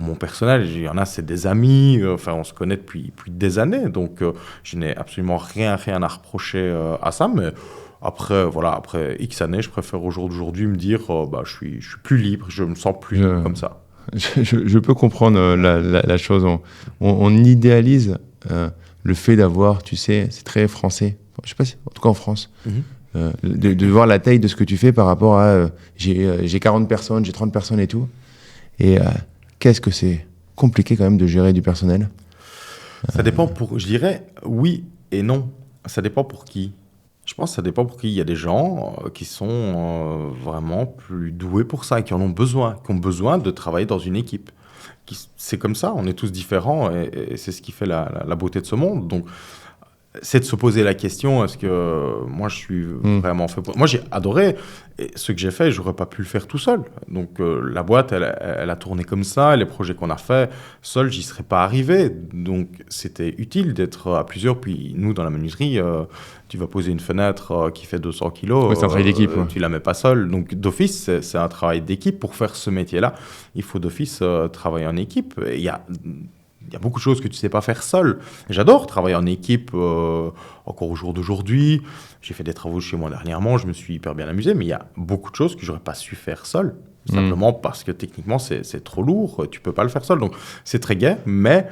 mon personnel. Il y en a, c'est des amis, on se connaît depuis des années, donc je n'ai absolument rien à reprocher à ça, mais après X années, je préfère au jour d'aujourd'hui me dire je suis plus libre, je me sens plus libre comme ça. Je peux comprendre la chose. On idéalise le fait d'avoir, tu sais, c'est très français, je sais pas si, en tout cas en France, de voir la taille de ce que tu fais par rapport à j'ai 40 personnes, j'ai 30 personnes et tout. Et qu'est-ce que c'est compliqué quand même de gérer du personnel? Ça dépend je dirais oui et non. Ça dépend pour qui. Je pense que ça dépend pour qui. Il y a des gens qui sont vraiment plus doués pour ça et qui en ont besoin, qui ont besoin de travailler dans une équipe. C'est comme ça, on est tous différents et c'est ce qui fait la beauté de ce monde. Donc, c'est de se poser la question, est-ce que moi je suis vraiment fait pour... Moi j'ai adoré, et ce que j'ai fait, j'aurais pas pu le faire tout seul. Donc la boîte, elle a tourné comme ça, les projets qu'on a fait, seul j'y serais pas arrivé. Donc c'était utile d'être à plusieurs. Puis nous dans la menuiserie, tu vas poser une fenêtre qui fait 200 kilos, c'est un travail d'équipe. Tu la mets pas seul. Donc d'office, c'est un travail d'équipe. Pour faire ce métier-là, il faut d'office travailler en équipe. Il y a beaucoup de choses que tu ne sais pas faire seul. J'adore travailler en équipe, encore au jour d'aujourd'hui. J'ai fait des travaux chez moi dernièrement, je me suis hyper bien amusé, mais il y a beaucoup de choses que je n'aurais pas su faire seul. Simplement parce que techniquement, c'est trop lourd, tu ne peux pas le faire seul. Donc, c'est très gai, mais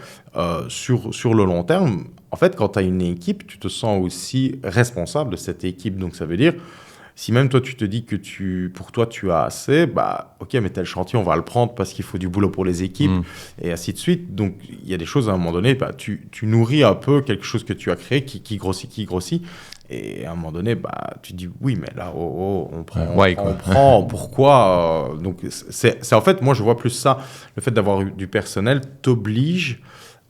sur le long terme, en fait, quand tu as une équipe, tu te sens aussi responsable de cette équipe. Donc, ça veut dire Si même toi, tu te dis que pour toi, tu as assez, bah, ok, mais tel chantier, on va le prendre parce qu'il faut du boulot pour les équipes, et ainsi de suite. Donc, il y a des choses, à un moment donné, bah, tu nourris un peu quelque chose que tu as créé qui grossit. Et à un moment donné, bah, tu te dis, oui, mais là, on prend, pourquoi donc, c'est en fait, moi, je vois plus ça. Le fait d'avoir du personnel t'oblige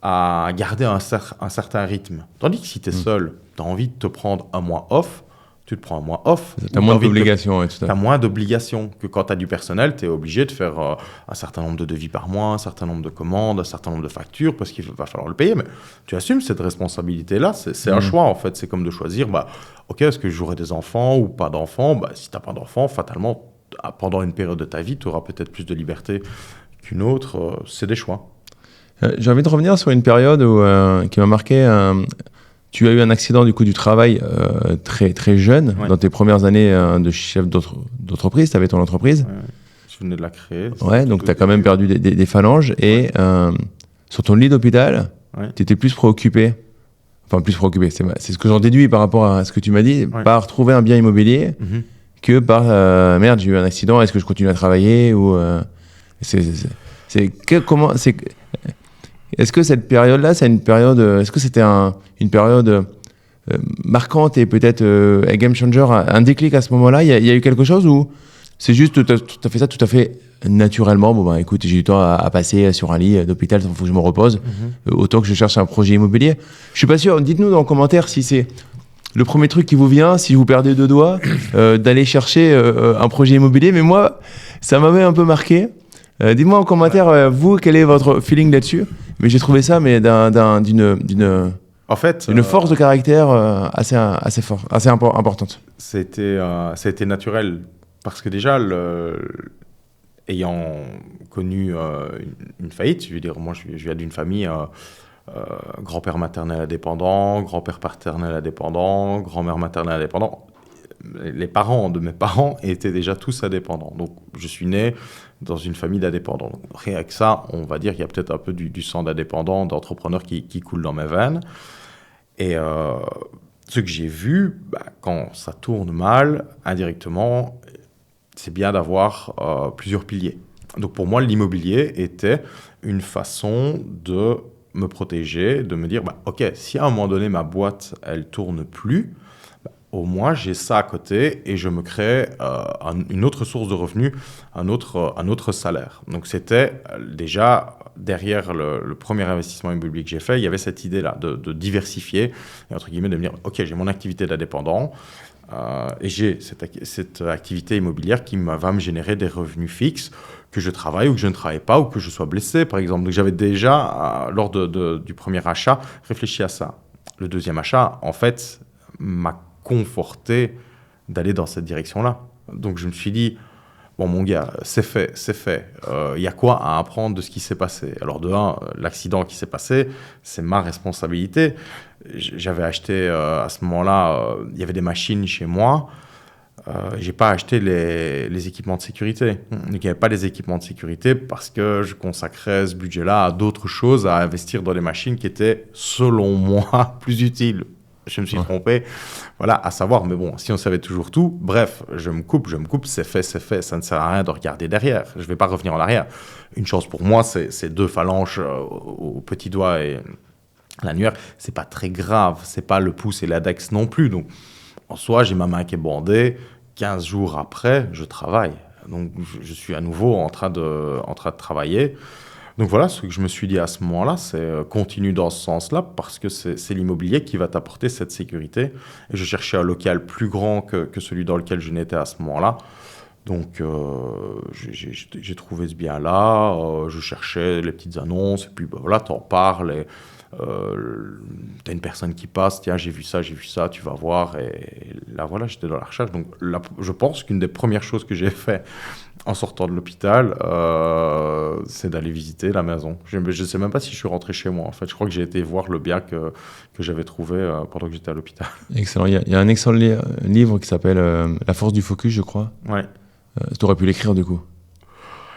à garder un certain rythme. Tandis que si tu es seul, tu as envie de te prendre un mois off, tu te prends un mois off. Tu as moins d'obligations. Tu as moins d'obligations que quand tu as du personnel, tu es obligé de faire un certain nombre de devis par mois, un certain nombre de commandes, un certain nombre de factures, parce qu'il va falloir le payer. Mais tu assumes cette responsabilité-là. C'est un choix, en fait. C'est comme de choisir, bah, ok, est-ce que j'aurai des enfants ou pas d'enfants? Bah, si tu n'as pas d'enfants, fatalement, pendant une période de ta vie, tu auras peut-être plus de liberté qu'une autre. C'est des choix. J'ai envie de revenir sur une période qui m'a marqué. Tu as eu un accident du coup du travail très, très jeune, dans tes premières années de chef d'entreprise. Tu avais ton entreprise. Ouais. Je venais de la créer. Ouais, donc tu as quand même perdu des phalanges. Et sur ton lit d'hôpital, tu étais plus préoccupé. Enfin, plus préoccupé, c'est ce que j'en déduis par rapport à ce que tu m'as dit, par trouver un bien immobilier que par merde, j'ai eu un accident, est-ce que je continue à travailler ou est-ce que cette période-là, c'est une période, est-ce que c'était une période marquante et peut-être un game changer, un déclic à ce moment-là? Il y a eu quelque chose ou c'est juste, tu as fait ça tout à fait naturellement? Bon, bah écoute, j'ai eu le temps à passer sur un lit d'hôpital, il faut que je me repose, autant que je cherche un projet immobilier. Je suis pas sûr, dites-nous dans les commentaires si c'est le premier truc qui vous vient, si vous perdez 2 doigts, d'aller chercher un projet immobilier. Mais moi, ça m'avait un peu marqué. Dites-moi en commentaire, vous, quel est votre feeling là-dessus? Mais j'ai trouvé ça, mais d'une force de caractère assez forte, assez importante. C'était naturel parce que déjà, ayant connu une faillite, je veux dire, moi, je viens d'une famille grand-père maternel indépendant, grand-père paternel indépendant, grand-mère maternelle indépendant. Les parents de mes parents étaient déjà tous indépendants. Donc, je suis né dans une famille d'indépendants. Donc, rien que ça, on va dire qu'il y a peut-être un peu du sang d'indépendant, d'entrepreneur qui coule dans mes veines. Et ce que j'ai vu, quand ça tourne mal, indirectement, c'est bien d'avoir plusieurs piliers. Donc, pour moi, l'immobilier était une façon de me protéger, de me dire, ok, si à un moment donné, ma boîte, elle tourne plus, au moins, j'ai ça à côté et je me crée une autre source de revenus, un autre salaire. Donc, c'était déjà derrière le premier investissement immobilier que j'ai fait, il y avait cette idée-là de diversifier et entre guillemets de me dire, ok, j'ai mon activité d'indépendant et j'ai cette activité immobilière qui va me générer des revenus fixes, que je travaille ou que je ne travaille pas ou que je sois blessé, par exemple. Donc, j'avais déjà, lors du premier achat, réfléchi à ça. Le deuxième achat, en fait, m'a conforté d'aller dans cette direction-là. Donc, je me suis dit, bon, mon gars, c'est fait. Y a quoi à apprendre de ce qui s'est passé? Alors, de un, l'accident qui s'est passé, c'est ma responsabilité. J'avais acheté, à ce moment-là, il y avait des machines chez moi. J'ai pas acheté les équipements de sécurité. Donc, il n'y avait pas les équipements de sécurité parce que je consacrais ce budget-là à d'autres choses, à investir dans des machines qui étaient, selon moi, plus utiles. Je me suis trompé, voilà, à savoir, mais bon, si on savait toujours tout, bref, je me coupe, c'est fait, ça ne sert à rien de regarder derrière, je ne vais pas revenir en arrière. Une chose pour moi, c'est 2 phalanges au petit doigt et l'annulaire, c'est pas très grave, c'est pas le pouce et l'index non plus, donc en soi, j'ai ma main qui est bandée, 15 jours après, je travaille, donc je suis à nouveau en train de travailler. Donc voilà, ce que je me suis dit à ce moment-là, c'est continue dans ce sens-là parce que c'est l'immobilier qui va t'apporter cette sécurité. Et je cherchais un local plus grand que celui dans lequel je n'étais à ce moment-là. Donc j'ai trouvé ce bien-là, je cherchais les petites annonces et puis voilà, t'en parles et t'as une personne qui passe, tiens j'ai vu ça, tu vas voir et là voilà, j'étais dans la recherche. Donc là, je pense qu'une des premières choses que j'ai fait en sortant de l'hôpital, c'est d'aller visiter la maison. Je ne sais même pas si je suis rentré chez moi. En fait, je crois que j'ai été voir le bien que j'avais trouvé pendant que j'étais à l'hôpital. Excellent. Il y a un excellent livre qui s'appelle La force du focus, je crois. Ouais. Tu aurais pu l'écrire du coup.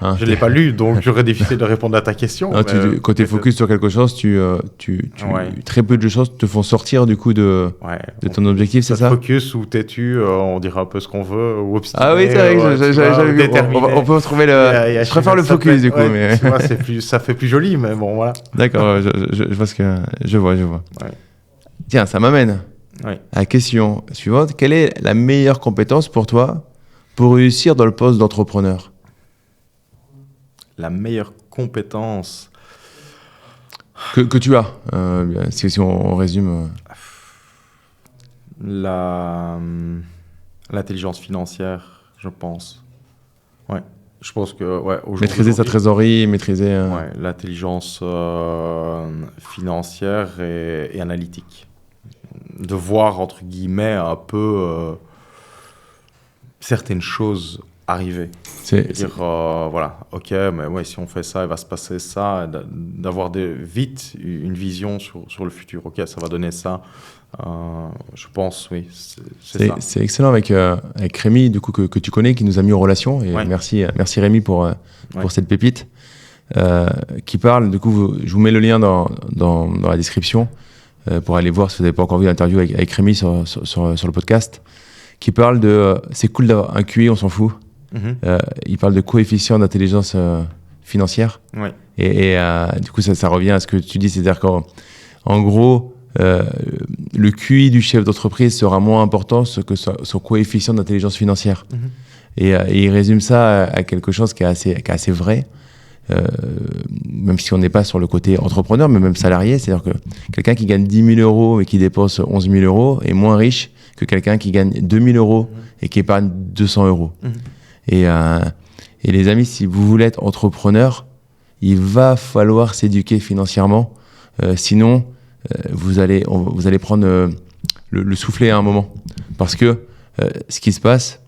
Hein, Je ne l'ai pas lu, donc j'aurais difficile de répondre à ta question. non, quand tu es mais focus sur quelque chose, Ouais. très peu de choses te font sortir du coup de Ouais, ton objectif, c'est ça? focus ou têtu, on dira un peu ce qu'on veut, ou obstiné, Ah oui, c'est vrai que tu vois, j'avais ou vu. déterminé. On peut retrouver je préfère le ça peut focus être- du coup, ouais, mais. tu vois, ça fait plus joli, mais bon, voilà. D'accord, je vois ce que. Je vois. Ouais. Tiens, ça m'amène Ouais. à la question suivante. Quelle est la meilleure compétence pour toi pour réussir dans le poste d'entrepreneur? La meilleure compétence, Que tu as, si on résume. l'intelligence financière, je pense. Ouais. Je pense que, ouais, Maîtriser sa trésorerie, maîtriser. Ouais, l'intelligence financière et analytique. De voir, entre guillemets, un peu certaines choses arriver. Dire, voilà, ok, mais ouais, si on fait ça, il va se passer ça. D'avoir vite une vision sur le futur. Ok, ça va donner ça. Je pense, oui, c'est ça. C'est excellent avec Rémi, du coup, que tu connais, qui nous a mis en relation. Et Ouais. merci Rémi pour Ouais. cette pépite. Qui parle, du coup, je vous mets le lien dans la description pour aller voir si vous n'avez pas encore vu l'interview avec Rémi sur le podcast, qui parle de c'est cool d'avoir un QI, on s'en fout. Mhm. Il parle de coefficient d'intelligence financière. Ouais. Et du coup, ça revient à ce que tu dis, c'est-à-dire qu'en gros, le QI du chef d'entreprise sera moins important que son coefficient d'intelligence financière. Mhm. Et il résume ça à quelque chose qui est assez vrai. Même si on n'est pas sur le côté entrepreneur, mais même salarié, c'est-à-dire que quelqu'un qui gagne 10 000 euros et qui dépense 11 000 euros est moins riche que quelqu'un qui gagne 2 000 euros et qui épargne 200 euros. Mhm. Et les amis, si vous voulez être entrepreneur, il va falloir s'éduquer financièrement, sinon vous allez prendre le soufflet à un moment. Parce que ce qui se passe,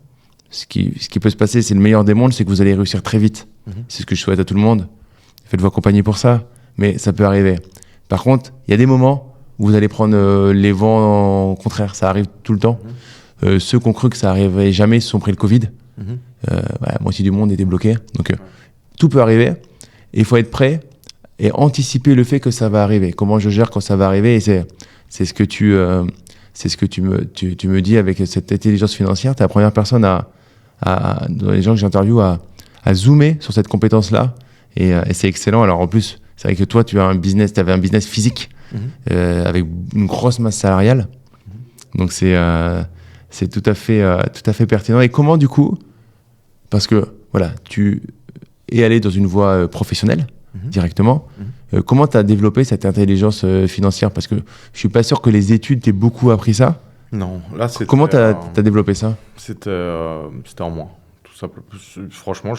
ce qui peut se passer, c'est le meilleur des mondes, c'est que vous allez réussir très vite. C'est ce que je souhaite à tout le monde. Faites-vous accompagner pour ça, mais ça peut arriver. Par contre, il y a des moments où vous allez prendre les vents contraires. Ça arrive tout le temps. Ceux qui ont cru que ça arriverait jamais se sont pris le Covid. La moitié du monde était bloqué. Donc, tout peut arriver. Et il faut être prêt et anticiper le fait que ça va arriver. Comment je gère quand ça va arriver. Et c'est ce que tu me dis avec cette intelligence financière. Tu es la première personne dans les gens que j'interviewe à zoomer sur cette compétence-là. Et c'est excellent. Alors en plus, c'est vrai que toi, tu avais un business physique avec une grosse masse salariale. Donc c'est tout à fait pertinent. Et comment du coup, parce que voilà, tu es allé dans une voie professionnelle directement. Comment tu as développé cette intelligence financière? Parce que je suis pas sûr que les études t'aient beaucoup appris ça. Non, là c'était. Comment tu as développé ça? C'était en moi, tout simplement. Franchement,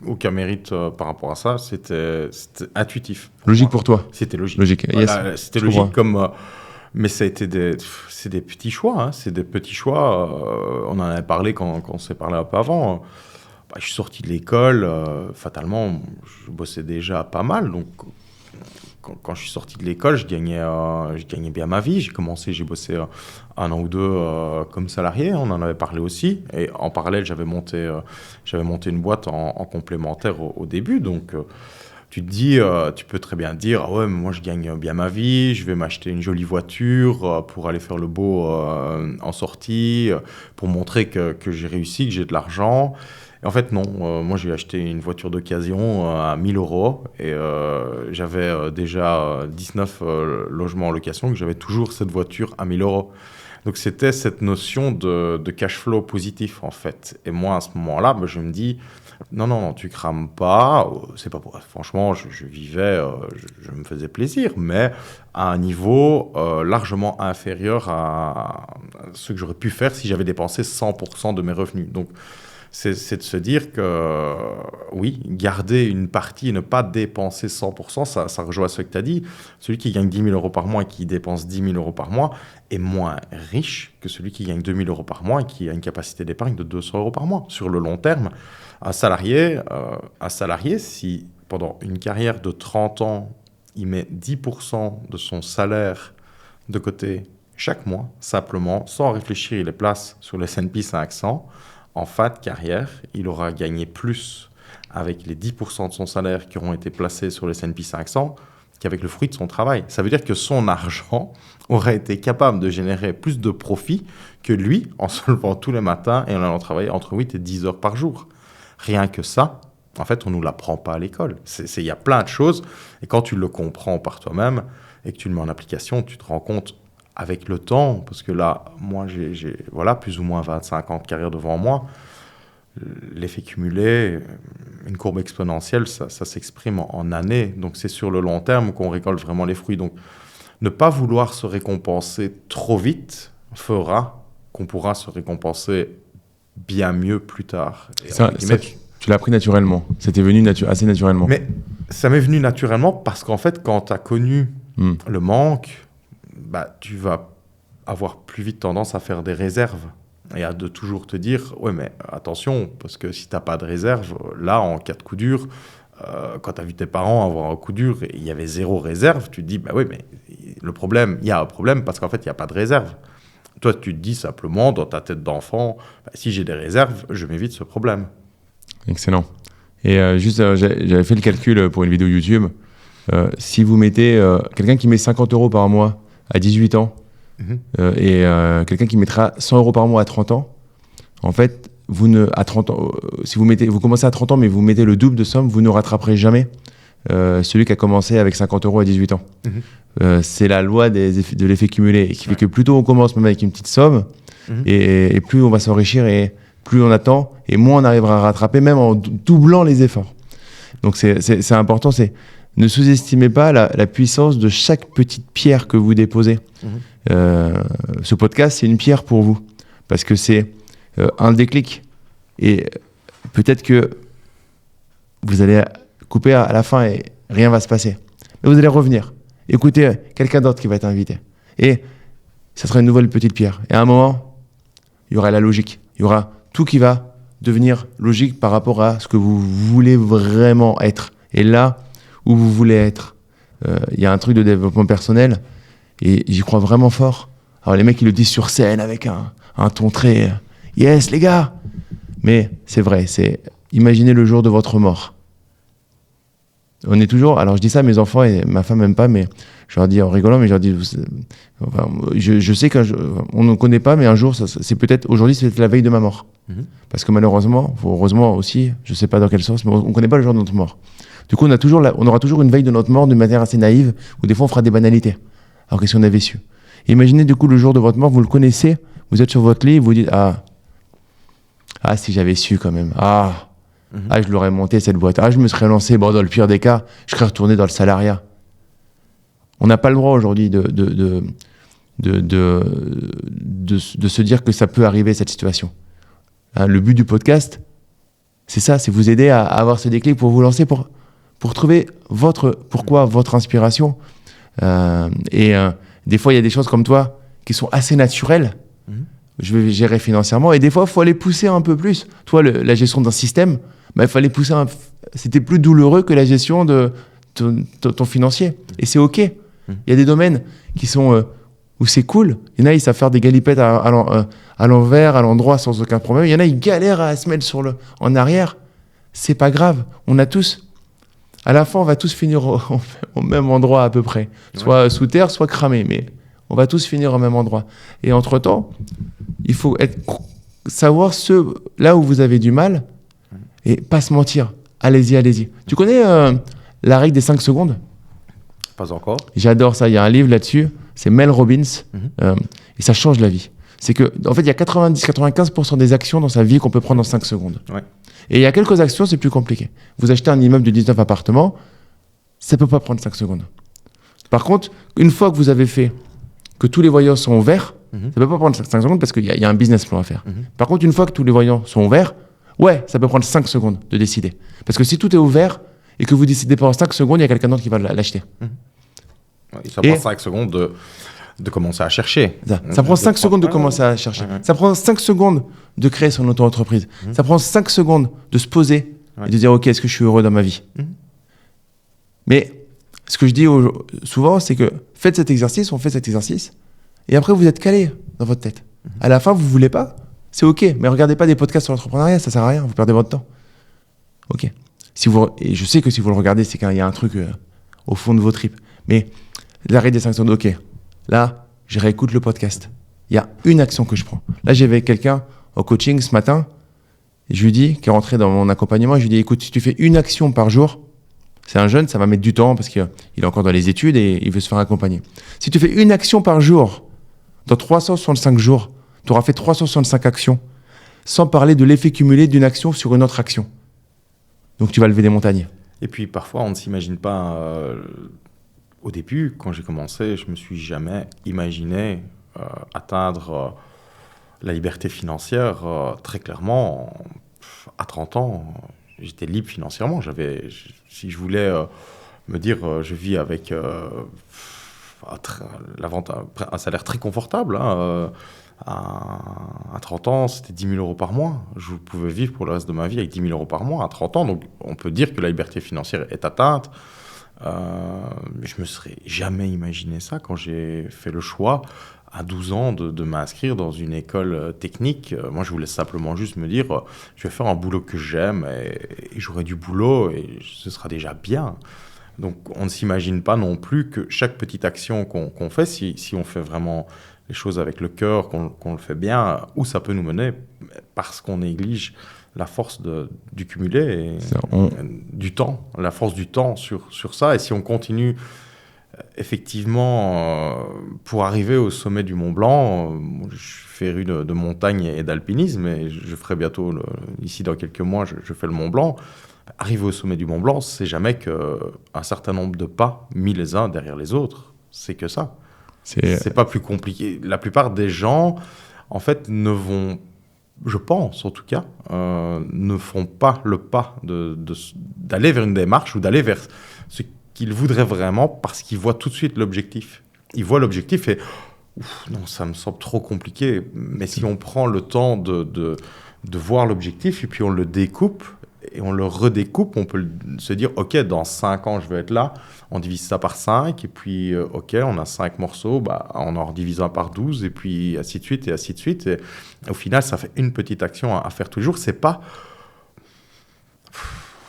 aucun mérite par rapport à ça. C'était intuitif. Logique pour toi? C'était logique. Logique, Voilà, yes. c'était Je logique comprends. comme. Mais ça a été c'est des petits choix. Hein, c'est des petits choix. On en avait parlé quand on s'est parlé un peu avant. Je suis sorti de l'école. Fatalement, je bossais déjà pas mal. Donc, quand je suis sorti de l'école, je gagnais bien ma vie. J'ai bossé 1 an ou 2 comme salarié. On en avait parlé aussi. Et en parallèle, j'avais monté une boîte en complémentaire au début. Donc, tu te dis, tu peux très bien te dire, ah ouais, mais moi je gagne bien ma vie, je vais m'acheter une jolie voiture pour aller faire le beau en sortie, pour montrer que j'ai réussi, que j'ai de l'argent. Et en fait, non. Moi, j'ai acheté une voiture d'occasion à 1 000 euros et j'avais déjà 19 logements en location, que j'avais toujours cette voiture à 1 000 euros. Donc, c'était cette notion de cash flow positif, en fait. Et moi, à ce moment-là, je me dis, non, tu crames pas. C'est pas pour... Franchement, je vivais, je me faisais plaisir, mais à un niveau largement inférieur à ce que j'aurais pu faire si j'avais dépensé 100% de mes revenus. Donc, c'est de se dire que, oui, garder une partie et ne pas dépenser 100%, ça rejoint ce que tu as dit. Celui qui gagne 10 000 euros par mois et qui dépense 10 000 euros par mois est moins riche que celui qui gagne 2 000 euros par mois et qui a une capacité d'épargne de 200 euros par mois. Sur le long terme, un salarié, si pendant une carrière de 30 ans, il met 10% de son salaire de côté chaque mois, simplement, sans réfléchir, il les place sur le S&P 500, en fin de carrière, il aura gagné plus avec les 10% de son salaire qui auront été placés sur le S&P 500 qu'avec le fruit de son travail. Ça veut dire que son argent aurait été capable de générer plus de profit que lui en se levant tous les matins et en allant travailler entre 8 et 10 heures par jour. Rien que ça, en fait, on ne nous l'apprend pas à l'école. Il y a plein de choses, et quand tu le comprends par toi-même et que tu le mets en application, tu te rends compte avec le temps, parce que là, moi, j'ai plus ou moins 25 ans de carrière devant moi. L'effet cumulé, une courbe exponentielle, ça s'exprime en années. Donc, c'est sur le long terme qu'on récolte vraiment les fruits. Donc, ne pas vouloir se récompenser trop vite fera qu'on pourra se récompenser bien mieux plus tard. Tu l'as appris naturellement. C'était venu assez naturellement. Mais ça m'est venu naturellement parce qu'en fait, quand tu as connu le manque, tu vas avoir plus vite tendance à faire des réserves. Et à de toujours te dire, ouais, mais attention, parce que si tu n'as pas de réserve, là, en cas de coup dur, quand tu as vu tes parents avoir un coup dur et il y avait 0 réserve, tu te dis, oui, mais il y a un problème parce qu'en fait, il n'y a pas de réserve. Toi, tu te dis simplement, dans ta tête d'enfant, si j'ai des réserves, je m'évite ce problème. Excellent. Et j'avais fait le calcul pour une vidéo YouTube. Si vous mettez quelqu'un qui met 50 € par mois à 18 ans, et quelqu'un qui mettra 100 € par mois à 30 ans, en fait, à 30 ans, si vous commencez à 30 ans, mais vous mettez le double de somme, vous ne rattraperez jamais celui qui a commencé avec 50 € à 18 ans. C'est la loi de l'effet cumulé, qui fait que plus tôt on commence même avec une petite somme, et plus on va s'enrichir, et plus on attend, et moins on arrivera à rattraper, même en doublant les efforts. Donc c'est important, ne sous-estimez pas la puissance de chaque petite pierre que vous déposez. Ce podcast, c'est une pierre pour vous, parce que c'est un déclic. Et peut-être que vous allez couper à la fin et rien va se passer. Mais vous allez revenir, écouter quelqu'un d'autre qui va être invité. Et ça sera une nouvelle petite pierre. Et à un moment, il y aura la logique. Il y aura tout qui va devenir logique par rapport à ce que vous voulez vraiment être. Et là où vous voulez être, il y a un truc de développement personnel, et j'y crois vraiment fort. Alors les mecs, ils le disent sur scène avec un ton très « Yes, les gars !» Mais c'est vrai, imaginez le jour de votre mort. On est toujours... Alors je dis ça à mes enfants, et ma femme n'aime pas, mais je leur dis en rigolant, mais je leur dis... je sais qu'on ne connaît pas, mais un jour, aujourd'hui, c'est peut-être la veille de ma mort. Parce que malheureusement, heureusement aussi, je ne sais pas dans quel sens, mais on ne connaît pas le jour de notre mort. Du coup, on aura toujours une veille de notre mort d'une manière assez naïve, où des fois on fera des banalités. Alors que si on avait su. Imaginez du coup le jour de votre mort, vous le connaissez, vous êtes sur votre lit, vous dites si j'avais su quand même, je l'aurais monté cette boîte, je me serais lancé, dans le pire des cas, je serais retourné dans le salariat. On n'a pas le droit aujourd'hui de se dire que ça peut arriver cette situation. Le but du podcast, c'est ça, c'est vous aider à avoir ce déclic pour vous lancer, pour trouver votre inspiration. Des fois, il y a des choses comme toi qui sont assez naturelles. Je vais gérer financièrement. Et des fois, il faut aller pousser un peu plus. Toi, la gestion d'un système, il fallait pousser c'était plus douloureux que la gestion de ton financier. Et c'est OK. Il y a des domaines qui sont où c'est cool. Il y en a, ils savent faire des galipettes à l'envers, à l'endroit, sans aucun problème. Il y en a, ils galèrent à se mettre en arrière. C'est pas grave. On a tous... À la fin, on va tous finir au même endroit à peu près. Soit sous terre, soit cramé. Mais on va tous finir au même endroit. Et entre-temps, il faut savoir là où vous avez du mal et pas se mentir. Allez-y. Tu connais la règle des 5 secondes ? Pas encore. J'adore ça. Il y a un livre là-dessus. C'est Mel Robbins. Et ça change la vie. C'est que, en fait, il y a 90-95% des actions dans sa vie qu'on peut prendre en 5 secondes. Ouais. Et il y a quelques actions, c'est plus compliqué. Vous achetez un immeuble de 19 appartements, ça ne peut pas prendre 5 secondes. Par contre, une fois que vous avez fait, que tous les voyants sont ouverts, ça ne peut pas prendre 5 secondes parce qu'il y a un business plan à faire. Par contre, une fois que tous les voyants sont ouverts, ça peut prendre 5 secondes de décider. Parce que si tout est ouvert et que vous décidez pas en 5 secondes, il y a quelqu'un d'autre qui va l'acheter. Ça prend 5 secondes de commencer à chercher. Ça prend 5 secondes de commencer à chercher. Ça prend 5 secondes de créer son auto-entreprise. Ça prend 5 secondes de se poser et de dire « Ok, est-ce que je suis heureux dans ma vie ?» Mais ce que je dis souvent, c'est que on fait cet exercice, et après vous êtes calé dans votre tête. À la fin, vous ne voulez pas, c'est OK. Mais regardez pas des podcasts sur l'entrepreneuriat, ça sert à rien, vous perdez votre temps. OK. Et je sais que si vous le regardez, c'est qu'il y a un truc au fond de vos tripes. Mais l'arrêt des 5 secondes, OK. Là, je réécoute le podcast. Il y a une action que je prends. Là, j'avais quelqu'un au coaching ce matin, et je lui dis, qui est rentré dans mon accompagnement, je lui dis, écoute, si tu fais une action par jour, c'est un jeune, ça va mettre du temps parce qu'il est encore dans les études et il veut se faire accompagner. Si tu fais une action par jour, dans 365 jours, tu auras fait 365 actions, sans parler de l'effet cumulé d'une action sur une autre action. Donc tu vas lever des montagnes. Et puis parfois, on ne s'imagine pas... au début, quand j'ai commencé, je ne me suis jamais imaginé atteindre la liberté financière. Très clairement, à 30 ans, j'étais libre financièrement. Si je voulais me dire, je vis avec un salaire très confortable, hein, à 30 ans, c'était 10 000 euros par mois. Je pouvais vivre pour le reste de ma vie avec 10 000 euros par mois à 30 ans. Donc, on peut dire que la liberté financière est atteinte. Mais je ne me serais jamais imaginé ça quand j'ai fait le choix à 12 ans de m'inscrire dans une école technique. Moi, je voulais simplement juste me dire, je vais faire un boulot que j'aime et j'aurai du boulot et ce sera déjà bien. Donc, on ne s'imagine pas non plus que chaque petite action qu'on fait, si on fait vraiment les choses avec le cœur, qu'on le fait bien, où ça peut nous mener parce qu'on néglige la force du cumulé, du temps, la force du temps sur ça. Et si on continue, effectivement, pour arriver au sommet du Mont Blanc, je suis féru de montagne et d'alpinisme, et je ferai bientôt, ici dans quelques mois, je fais le Mont Blanc. Arriver au sommet du Mont Blanc, c'est jamais qu'un certain nombre de pas mis les uns derrière les autres. C'est que ça. C'est pas plus compliqué. La plupart des gens, en fait, je pense en tout cas, ne font pas le pas d'aller vers une démarche ou d'aller vers ce qu'ils voudraient vraiment parce qu'ils voient tout de suite l'objectif. Ils voient l'objectif et non, ça me semble trop compliqué. Mais si on prend le temps de voir l'objectif et puis on le découpe et on le redécoupe, on peut se dire, OK, dans 5 ans, je vais être là. On divise ça par 5 et puis, OK, on a 5 morceaux, on en redivise un par 12 et puis ainsi de suite et ainsi de suite. Et au final, ça fait une petite action à faire tous les jours. C'est pas...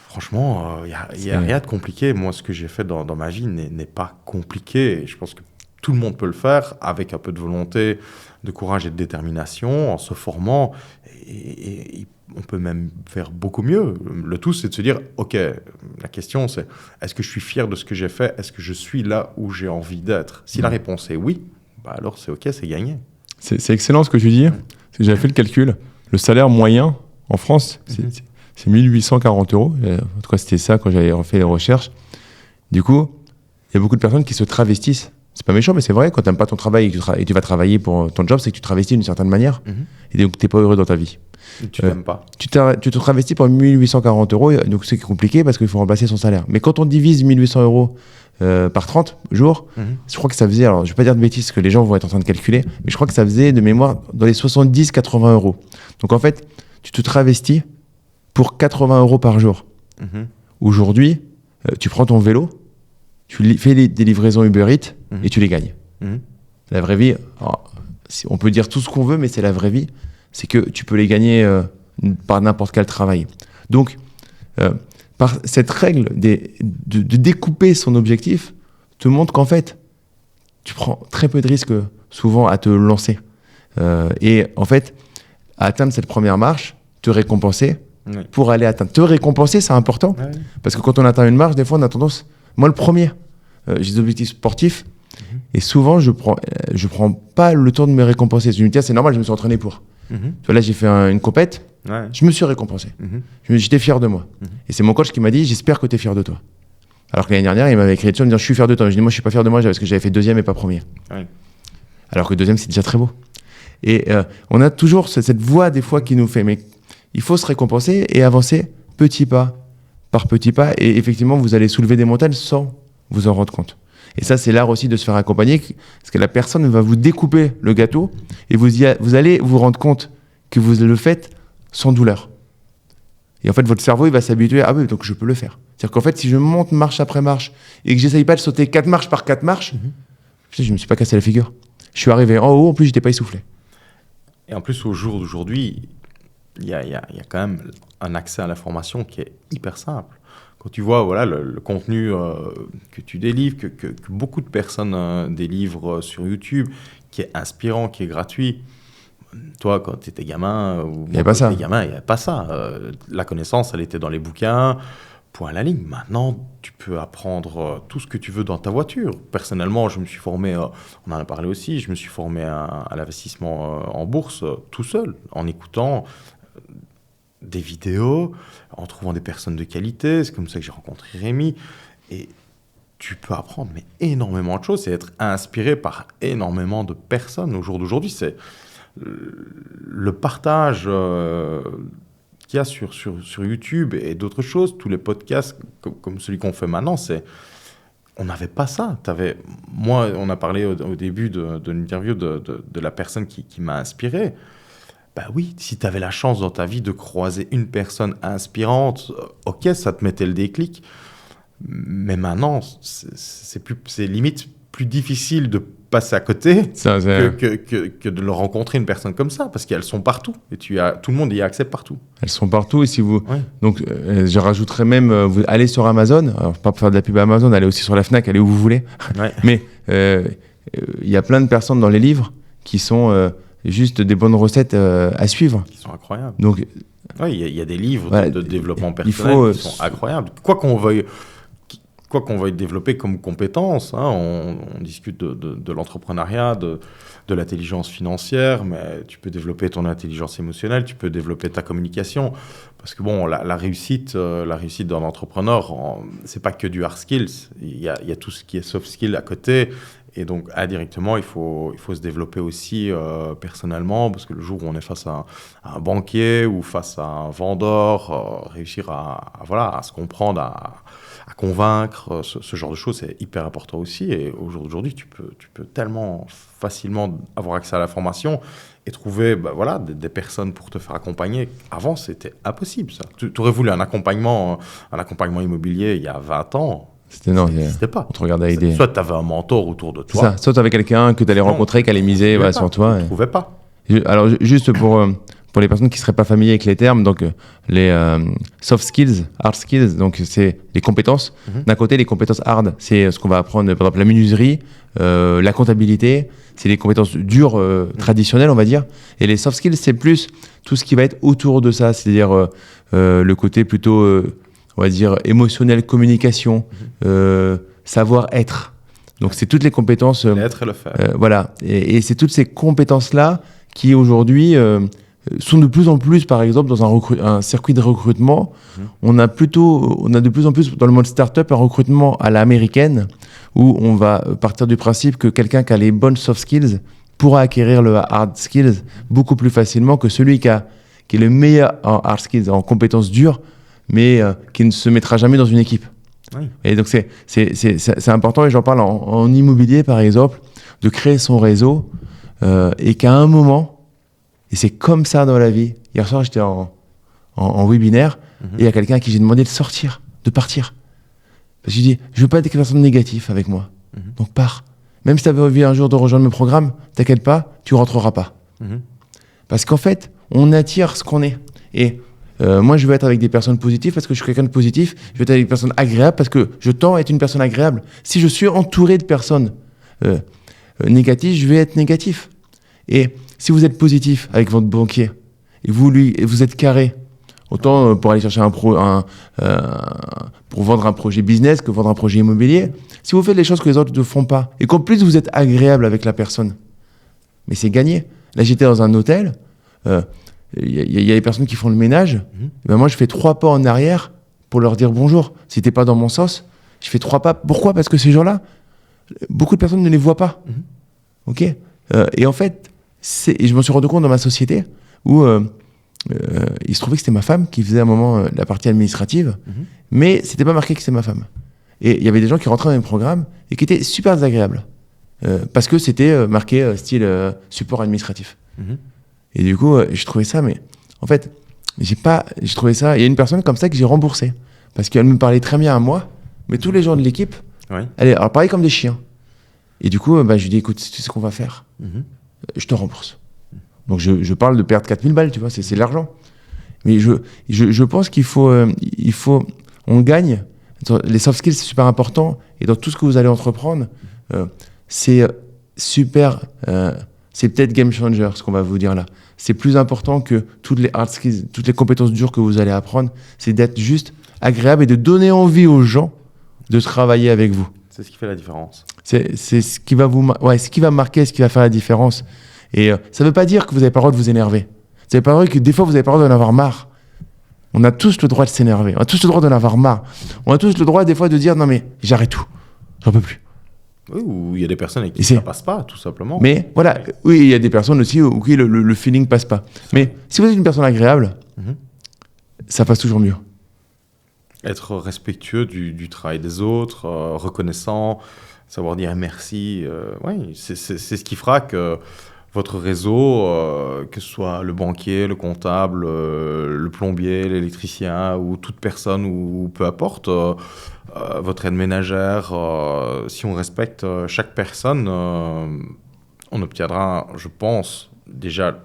Franchement, il n'y a rien de compliqué. Moi, ce que j'ai fait dans ma vie n'est pas compliqué. Et je pense que tout le monde peut le faire avec un peu de volonté, de courage et de détermination, en se formant. Et on peut même faire beaucoup mieux. Le tout, c'est de se dire, OK, la question, c'est est-ce que je suis fier de ce que j'ai fait? Est-ce que je suis là où j'ai envie d'être? Si la réponse est oui, alors c'est OK, c'est gagné. C'est excellent ce que tu dis. J'avais fait le calcul. Le salaire moyen en France, c'est 1 840 €. En tout cas, c'était ça quand j'avais fait les recherches. Du coup, il y a beaucoup de personnes qui se travestissent. C'est pas méchant, mais c'est vrai. Quand tu n'aimes pas ton travail et tu vas travailler pour ton job, c'est que tu travestis d'une certaine manière. Et donc, tu n'es pas heureux dans ta vie. Tu t'aimes pas. Tu te travestis pour 1 840 €. Donc, c'est compliqué parce qu'il faut remplacer son salaire. Mais quand on divise 1 800 € par 30 jours, je crois que ça faisait, alors je vais pas dire de bêtises, parce que les gens vont être en train de calculer, mais je crois que ça faisait de mémoire dans les 70-80 €. Donc, en fait, tu te travestis pour 80 € par jour. Aujourd'hui, tu prends ton vélo, tu fais des livraisons Uber Eats et tu les gagnes. La vraie vie, alors, on peut dire tout ce qu'on veut, mais c'est la vraie vie, c'est que tu peux les gagner par n'importe quel travail. Donc, par cette règle de découper son objectif, te montre qu'en fait, tu prends très peu de risques souvent à te lancer. Et en fait, à atteindre cette première marche, te récompenser, pour aller atteindre. Te récompenser, c'est important. Parce que quand on atteint une marche, des fois, on a tendance... Moi, le premier, j'ai des objectifs sportifs. Et souvent, je prends pas le temps de me récompenser. Je me dis, c'est normal, je me suis entraîné pour. Tu vois, là, j'ai fait une compète. Je me suis récompensé. J'étais fier de moi. Et c'est mon coach qui m'a dit, j'espère que tu es fier de toi. Alors que l'année dernière, il m'avait écrit dessus en me disant, je suis fier de toi. Je dis, moi, je suis pas fier de moi parce que j'avais fait deuxième et pas premier. Alors que deuxième, c'est déjà très beau. Et on a toujours cette voix, des fois, qui nous fait... Mais il faut se récompenser et avancer petit pas par petit pas. Et effectivement, vous allez soulever des montagnes sans vous en rendre compte. Et ça, c'est l'art aussi de se faire accompagner, parce que la personne va vous découper le gâteau et vous allez vous rendre compte que vous le faites sans douleur. Et en fait, votre cerveau, il va s'habituer, ah oui, donc je peux le faire. C'est-à-dire qu'en fait, si je monte marche après marche et que j'essaye pas de sauter 4 marches par 4 marches, je me suis pas cassé la figure. Je suis arrivé en haut, en plus, j'étais pas essoufflé. Et en plus, au jour d'aujourd'hui, il y a quand même un accès à l'information qui est hyper simple. Quand tu vois voilà, le contenu que tu délivres, que beaucoup de personnes délivrent sur YouTube, qui est inspirant, qui est gratuit. Toi, quand tu étais gamin, ou Il n'y avait pas ça. il n'y avait pas ça. La connaissance, elle était dans les bouquins, point à la ligne. Maintenant, tu peux apprendre tout ce que tu veux dans ta voiture. Personnellement, je me suis formé, on en a parlé aussi, je me suis formé à l'investissement en bourse tout seul, en écoutant des vidéos, en trouvant des personnes de qualité. C'est comme ça que j'ai rencontré Rémi. Et tu peux apprendre mais énormément de choses et être inspiré par énormément de personnes au jour d'aujourd'hui. C'est le partage qu'il y a sur YouTube et d'autres choses, tous les podcasts comme celui qu'on fait maintenant, on n'avait pas ça. Moi, on a parlé au début de l'interview de la personne qui m'a inspiré. Bah oui, si tu avais la chance dans ta vie de croiser une personne inspirante, ok, ça te mettait le déclic. Mais maintenant, c'est limite plus difficile de passer à côté que de le rencontrer une personne comme ça, parce qu'elles sont partout et tout le monde y a accès partout. Elles sont partout et si vous donc je rajouterais même vous allez sur Amazon, alors pas pour faire de la pub à Amazon, allez aussi sur la Fnac, allez où vous voulez. Mais il y a plein de personnes dans les livres qui sont juste des bonnes recettes à suivre. Qui sont incroyables. Donc il y a des livres de développement personnel qui sont incroyables. Quoi qu'on veuille développer comme compétence, hein, on discute de l'entrepreneuriat, de l'intelligence financière, mais tu peux développer ton intelligence émotionnelle, tu peux développer ta communication, parce que bon, la réussite d'un entrepreneur, c'est pas que du hard skills, il y a tout ce qui est soft skills à côté, et donc indirectement, il faut se développer aussi personnellement, parce que le jour où on est face à un banquier ou face à un vendeur, réussir à se comprendre, à convaincre, ce genre de choses, c'est hyper important aussi. Et aujourd'hui, tu peux tellement facilement avoir accès à l'information et trouver des personnes pour te faire accompagner. Avant, c'était impossible, ça. Tu aurais voulu un accompagnement immobilier il y a 20 ans. Ça n'existait pas. On te regardait avec des... Soit tu avais un mentor autour de toi. Soit tu avais quelqu'un que tu allais rencontrer, qui allait miser sur toi. Tu ne trouvais pas. Alors, juste pour les personnes qui ne seraient pas familières avec les termes, donc les soft skills, hard skills, donc c'est les compétences. D'un côté, les compétences hard, c'est ce qu'on va apprendre, par exemple la menuiserie, la comptabilité, c'est les compétences dures, traditionnelles, on va dire. Et les soft skills, c'est plus tout ce qui va être autour de ça, c'est-à-dire le côté plutôt, on va dire, émotionnel, communication, savoir-être. Donc c'est toutes les compétences... l'être et le faire. Voilà, et c'est toutes ces compétences-là qui aujourd'hui... sont de plus en plus, par exemple, dans un circuit de recrutement, on a de plus en plus dans le mode start-up un recrutement à l'américaine où on va partir du principe que quelqu'un qui a les bonnes soft skills pourra acquérir le hard skills beaucoup plus facilement que celui qui est le meilleur en hard skills, en compétences dures, mais qui ne se mettra jamais dans une équipe. Oui. Et donc c'est important, et j'en parle en immobilier, par exemple, de créer son réseau et qu'à un moment, et c'est comme ça dans la vie. Hier soir, j'étais en webinaire et il y a quelqu'un à qui j'ai demandé de sortir, de partir. Parce que je dis, je veux pas être quelqu'un de négatif avec moi. Donc pars. Même si tu avais envie un jour de rejoindre le programme, t'inquiète pas, tu rentreras pas. Parce qu'en fait, on attire ce qu'on est. Et moi, je veux être avec des personnes positives parce que je suis quelqu'un de positif. Je veux être avec des personnes agréables parce que je tends à être une personne agréable. Si je suis entouré de personnes négatives, je vais être négatif. Et si vous êtes positif avec votre banquier et vous êtes carré, autant pour aller chercher pour vendre un projet business que vendre un projet immobilier, si vous faites les choses que les autres ne font pas et qu'en plus vous êtes agréable avec la personne, mais c'est gagné. Là, j'étais dans un hôtel, y a des personnes qui font le ménage, ben moi je fais 3 pas en arrière pour leur dire bonjour. Si t'es pas dans mon sens, je fais 3 pas. Pourquoi ? Parce que ces gens-là, beaucoup de personnes ne les voient pas. Ok ? Et en fait, et je me suis rendu compte dans ma société où il se trouvait que c'était ma femme qui faisait à un moment la partie administrative, mais c'était pas marqué que c'était ma femme. Et il y avait des gens qui rentraient dans les programmes et qui étaient super désagréables parce que c'était marqué style support administratif. Et du coup, je trouvais ça, mais en fait, j'ai trouvé ça. Il y a une personne comme ça que j'ai remboursée parce qu'elle me parlait très bien à moi, mais tous les gens de l'équipe, alors pareil comme des chiens. Et du coup, je lui dis, écoute, tu sais ce qu'on va faire ? Je te rembourse. Donc je parle de perdre 4000 balles, tu vois, c'est de l'argent. Mais je pense on gagne. Les soft skills, c'est super important. Et dans tout ce que vous allez entreprendre, c'est super, c'est peut-être game changer, ce qu'on va vous dire là. C'est plus important que toutes les hard skills, toutes les compétences dures que vous allez apprendre. C'est d'être juste agréable et de donner envie aux gens de travailler avec vous. C'est ce qui fait la différence. C'est ce qui va ce qui va marquer, ce qui va faire la différence. Et ça ne veut pas dire que vous n'avez pas le droit de vous énerver. Ça ne veut pas dire que des fois, vous avez pas le droit d'en avoir marre. On a tous le droit de s'énerver. On a tous le droit d'en avoir marre. On a tous le droit, des fois, de dire « Non, mais j'arrête tout. J'en peux plus. » Oui, ou il y a des personnes avec qui ça ne passe pas, tout simplement. Mais voilà, oui, il y a des personnes aussi où le feeling ne passe pas. Mais si vous êtes une personne agréable, ça passe toujours mieux. Être respectueux du travail des autres, reconnaissant, savoir dire merci. Oui, c'est ce qui fera que votre réseau, que ce soit le banquier, le comptable, le plombier, l'électricien ou toute personne ou peu importe, votre aide ménagère, si on respecte chaque personne, on obtiendra, je pense, déjà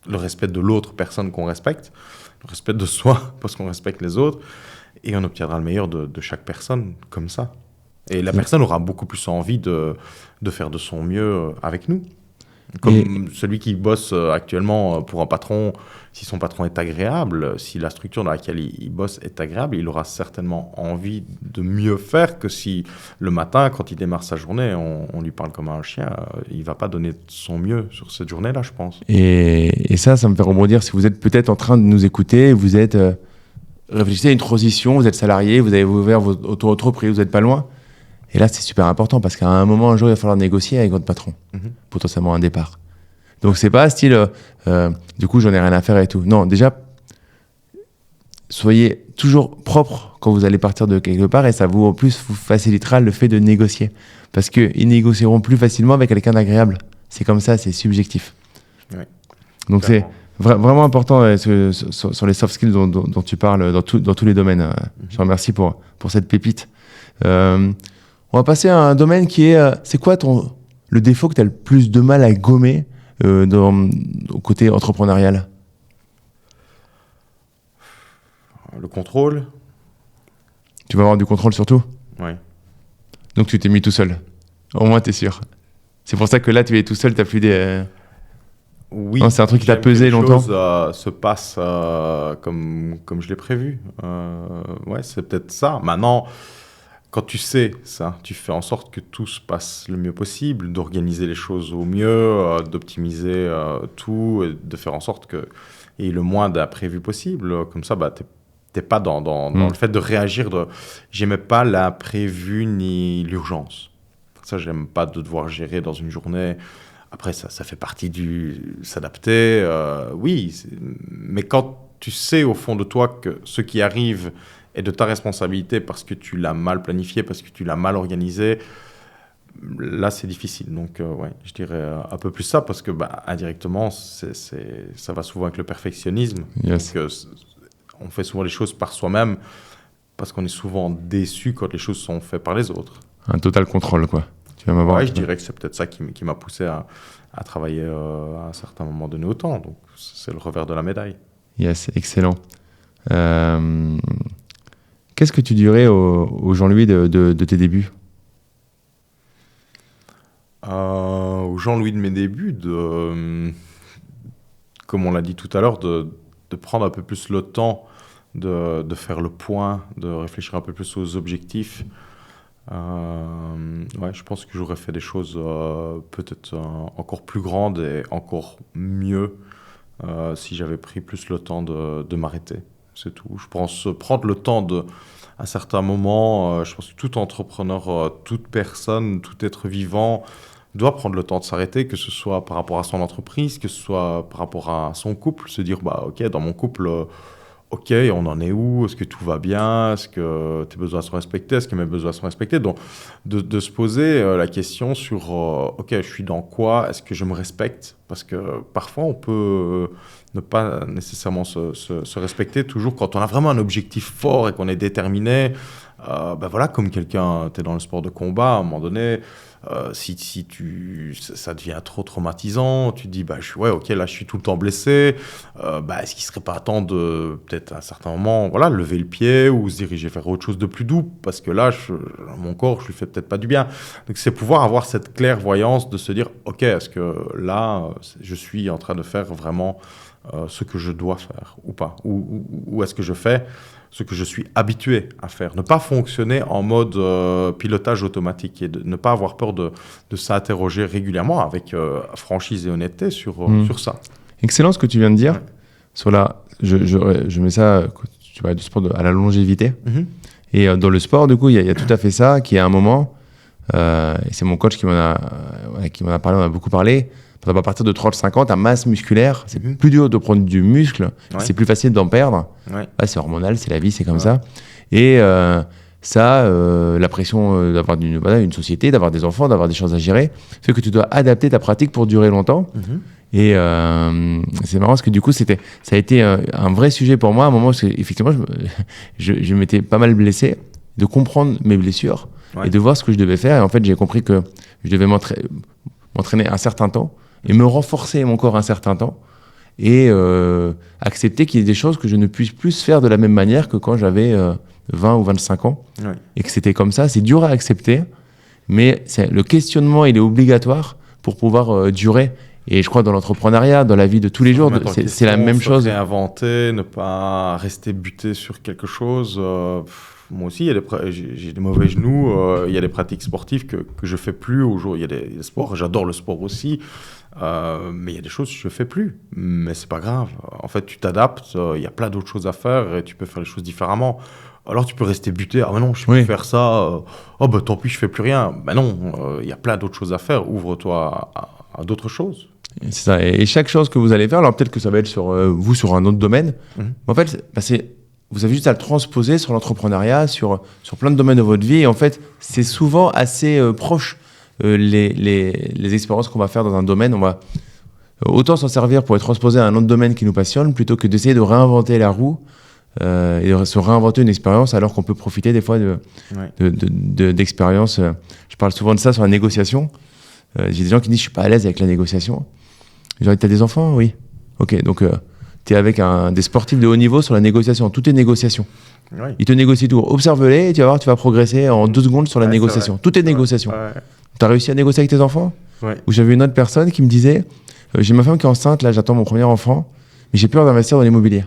le respect de l'autre personne qu'on respecte, le respect de soi parce qu'on respecte les autres, et on obtiendra le meilleur de chaque personne comme ça. Et la personne aura beaucoup plus envie de faire de son mieux avec nous. Comme celui qui bosse actuellement pour un patron, si son patron est agréable, si la structure dans laquelle il bosse est agréable, il aura certainement envie de mieux faire que si le matin, quand il démarre sa journée, on lui parle comme un chien. Il ne va pas donner son mieux sur cette journée-là, je pense. Et ça me fait rebondir. Si vous êtes peut-être en train de nous écouter, vous êtes réfléchissez à une transition, vous êtes salarié, vous avez ouvert votre auto-entreprise, vous n'êtes pas loin. Et là, c'est super important parce qu'à un moment, un jour, il va falloir négocier avec votre patron, potentiellement un départ. Donc, c'est pas style, du coup, j'en ai rien à faire et tout. Non, déjà, soyez toujours propre quand vous allez partir de quelque part et ça vous, en plus, vous facilitera le fait de négocier. Parce qu'ils négocieront plus facilement avec quelqu'un d'agréable. C'est comme ça, c'est subjectif. Ouais, donc, clairement. C'est vraiment important sur les soft skills dont tu parles dans tous les domaines. Je te remercie pour cette pépite. On va passer à un domaine qui est... c'est quoi le défaut que tu as le plus de mal à gommer au côté entrepreneurial? Le contrôle. Tu vas avoir du contrôle sur tout? Oui. Donc tu t'es mis tout seul. Au moins, tu es sûr. C'est pour ça que là, tu es tout seul, tu n'as plus des... Oui. Non, c'est un truc qui t'a pesé longtemps. Les choses se passent comme je l'ai prévu. Ouais, c'est peut-être ça. Maintenant... Quand tu sais ça, tu fais en sorte que tout se passe le mieux possible, d'organiser les choses au mieux, d'optimiser tout, et de faire en sorte qu'il y ait le moins d'imprévus possible. Comme ça, t'es pas dans le fait de réagir. J'aimais pas l'imprévu ni l'urgence. Ça, j'aime pas de devoir gérer dans une journée. Après, ça fait partie du s'adapter. Oui, mais quand tu sais au fond de toi que ce qui arrive est de ta responsabilité parce que tu l'as mal planifié, parce que tu l'as mal organisé, là, c'est difficile. Donc, ouais, je dirais un peu plus ça parce que, indirectement, ça va souvent avec le perfectionnisme. Yes. Donc, on fait souvent les choses par soi-même parce qu'on est souvent déçu quand les choses sont faites par les autres. Un total contrôle, quoi. Tu vas m'avoir. Ouais, je dirais que c'est peut-être ça qui m'a poussé à travailler à un certain moment donné autant. Donc, c'est le revers de la médaille. Yes, excellent. Qu'est-ce que tu dirais au Jean-Louis de tes débuts? Au Jean-Louis de mes débuts, comme on l'a dit tout à l'heure, de prendre un peu plus le temps de faire le point, de réfléchir un peu plus aux objectifs. Ouais, je pense que j'aurais fait des choses peut-être encore plus grandes et encore mieux si j'avais pris plus le temps de m'arrêter. C'est tout. Je pense prendre le temps à certains moments, je pense que tout entrepreneur, toute personne, tout être vivant doit prendre le temps de s'arrêter, que ce soit par rapport à son entreprise, que ce soit par rapport à son couple, se dire, ok, dans mon couple, ok, on en est où? Est-ce que tout va bien? Est-ce que tes besoins sont respectés? Est-ce que mes besoins sont respectés? Donc, de se poser la question sur, ok, je suis dans quoi? Est-ce que je me respecte? Parce que parfois, on peut ne pas nécessairement se respecter toujours quand on a vraiment un objectif fort et qu'on est déterminé. Voilà, comme quelqu'un, tu es dans le sport de combat, à un moment donné, Ça devient trop traumatisant, tu te dis, ouais, ok, là, je suis tout le temps blessé. Est-ce qu'il ne serait pas temps de, peut-être à un certain moment, voilà, lever le pied ou se diriger vers autre chose de plus doux? Parce que là, mon corps, je lui fais peut-être pas du bien. Donc, c'est pouvoir avoir cette clairvoyance de se dire, ok, est-ce que là, je suis en train de faire vraiment ce que je dois faire ou pas? Ou est-ce que je fais ce que je suis habitué à faire? Ne pas fonctionner en mode pilotage automatique et de ne pas avoir peur de s'interroger régulièrement avec franchise et honnêteté sur ça. Excellent ce que tu viens de dire. Sur je mets ça, tu vois, du sport à la longévité. Et dans le sport, du coup, il y a tout à fait ça qui, à un moment, et c'est mon coach qui m'en a parlé, on a beaucoup parlé. À partir de 30-50 ans, ta masse musculaire, c'est plus dur de prendre du muscle, c'est plus facile d'en perdre. C'est hormonal, c'est la vie, c'est comme ça. Et la pression d'avoir une société, d'avoir des enfants, d'avoir des choses à gérer, fait que tu dois adapter ta pratique pour durer longtemps. Et c'est marrant parce que du coup, ça a été un vrai sujet pour moi à un moment où effectivement, je m'étais pas mal blessé, de comprendre mes blessures et de voir ce que je devais faire. Et en fait, j'ai compris que je devais m'entraîner un certain temps et me renforcer mon corps un certain temps et accepter qu'il y ait des choses que je ne puisse plus faire de la même manière que quand j'avais 20 ou 25 ans et que c'était comme ça. C'est dur à accepter, mais le questionnement, il est obligatoire pour pouvoir durer. Et je crois dans l'entrepreneuriat, dans la vie de tous les jours, c'est la même chose. Réinventer, ne pas rester buté sur quelque chose. Moi aussi, j'ai des mauvais genoux. Il y a des pratiques sportives que je fais plus aujourd'hui. Il y a des sports, j'adore le sport aussi. Mais il y a des choses que je fais plus. Mais c'est pas grave. En fait, tu t'adaptes. Il y a plein d'autres choses à faire et tu peux faire les choses différemment. Alors tu peux rester buté. Ah mais non, je peux plus faire ça. Tant pis, je fais plus rien. Ben non, il y a plein d'autres choses à faire. Ouvre-toi à d'autres choses. C'est ça. Et chaque chose que vous allez faire, alors peut-être que ça va être sur un autre domaine. En fait, vous avez juste à le transposer sur l'entrepreneuriat, sur plein de domaines de votre vie. Et en fait, c'est souvent assez proche les expériences qu'on va faire dans un domaine. On va autant s'en servir pour être transposé à un autre domaine qui nous passionne plutôt que d'essayer de réinventer la roue et de se réinventer une expérience alors qu'on peut profiter des fois d'expériences. Je parle souvent de ça sur la négociation. J'ai des gens qui disent « je suis pas à l'aise avec la négociation ». Genre, t'as des enfants? Oui. Ok, donc t'es avec des sportifs de haut niveau sur la négociation. Tout est négociation. Ils te négocient tout. Observe-les et tu vas voir, tu vas progresser en 2 secondes sur la négociation. Tout est négociation. T'as réussi à négocier avec tes enfants? Ou j'avais une autre personne qui me disait j'ai ma femme qui est enceinte, là j'attends mon premier enfant, mais j'ai peur d'investir dans l'immobilier.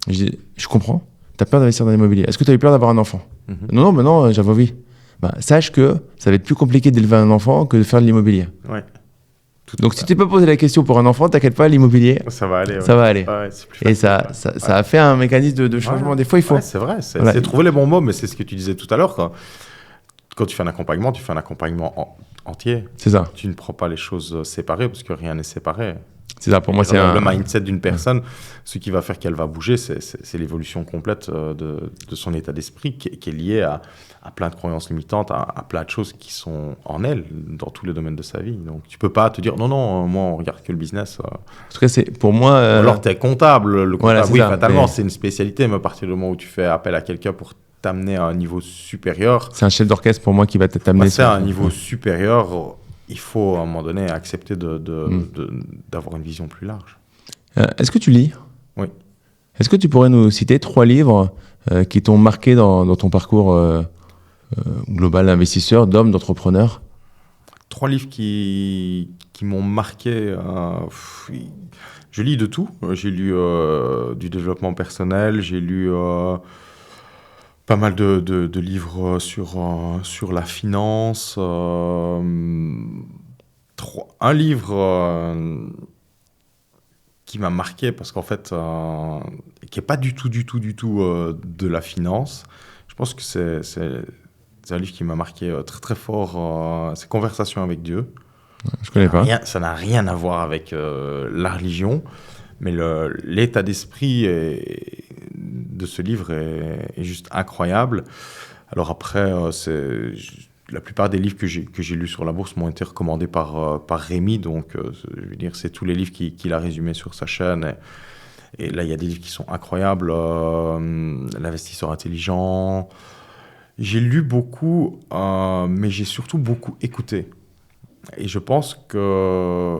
Je dis je comprends. T'as peur d'investir dans l'immobilier. Est-ce que t'as eu peur d'avoir un enfant? Non, mais non, j'avais envie. Sache que ça va être plus compliqué d'élever un enfant que de faire de l'immobilier. Donc si tu peux poser la question pour un enfant, t'inquiète pas, l'immobilier, ça va aller. Ça va aller. Et ça a fait un mécanisme de changement. Des fois, il faut. C'est vrai, c'est trouver les bons mots, mais c'est ce que tu disais tout à l'heure. Quand tu fais un accompagnement, tu fais un accompagnement entier. C'est ça. Tu ne prends pas les choses séparées parce que rien n'est séparé. C'est ça, pour moi, c'est le mindset d'une personne. Ce qui va faire qu'elle va bouger, c'est l'évolution complète de son état d'esprit qui est liée à plein de croyances limitantes, à plein de choses qui sont en elle, dans tous les domaines de sa vie. Donc, tu peux pas te dire, non, moi, on regarde que le business. En tout cas, c'est pour moi... Alors, tu es comptable. Le comptable, voilà, fatalement, c'est une spécialité, mais à partir du moment où tu fais appel à quelqu'un pour t'amener à un niveau supérieur... C'est un chef d'orchestre pour moi qui va t'amener... à un niveau supérieur... Il faut, à un moment donné, accepter d'avoir une vision plus large. Est-ce que tu lis? Oui. Est-ce que tu pourrais nous citer 3 livres qui t'ont marqué dans ton parcours global d'investisseur, d'homme, d'entrepreneur? 3 livres qui m'ont marqué. Je lis de tout. J'ai lu du développement personnel, j'ai lu... pas mal de livres sur la finance. Un livre qui m'a marqué parce qu'en fait, qui n'est pas du tout de la finance. Je pense que c'est un livre qui m'a marqué très très fort. C'est Conversation avec Dieu. Je connais pas. Ça n'a rien à voir avec la religion, mais l'état d'esprit de ce livre est juste incroyable. Alors après, la plupart des livres que j'ai lus sur la bourse m'ont été recommandés par Rémi, donc je veux dire, c'est tous les livres qu'il a résumés sur sa chaîne. Et là, il y a des livres qui sont incroyables. L'investisseur intelligent. J'ai lu beaucoup, mais j'ai surtout beaucoup écouté. Et je pense que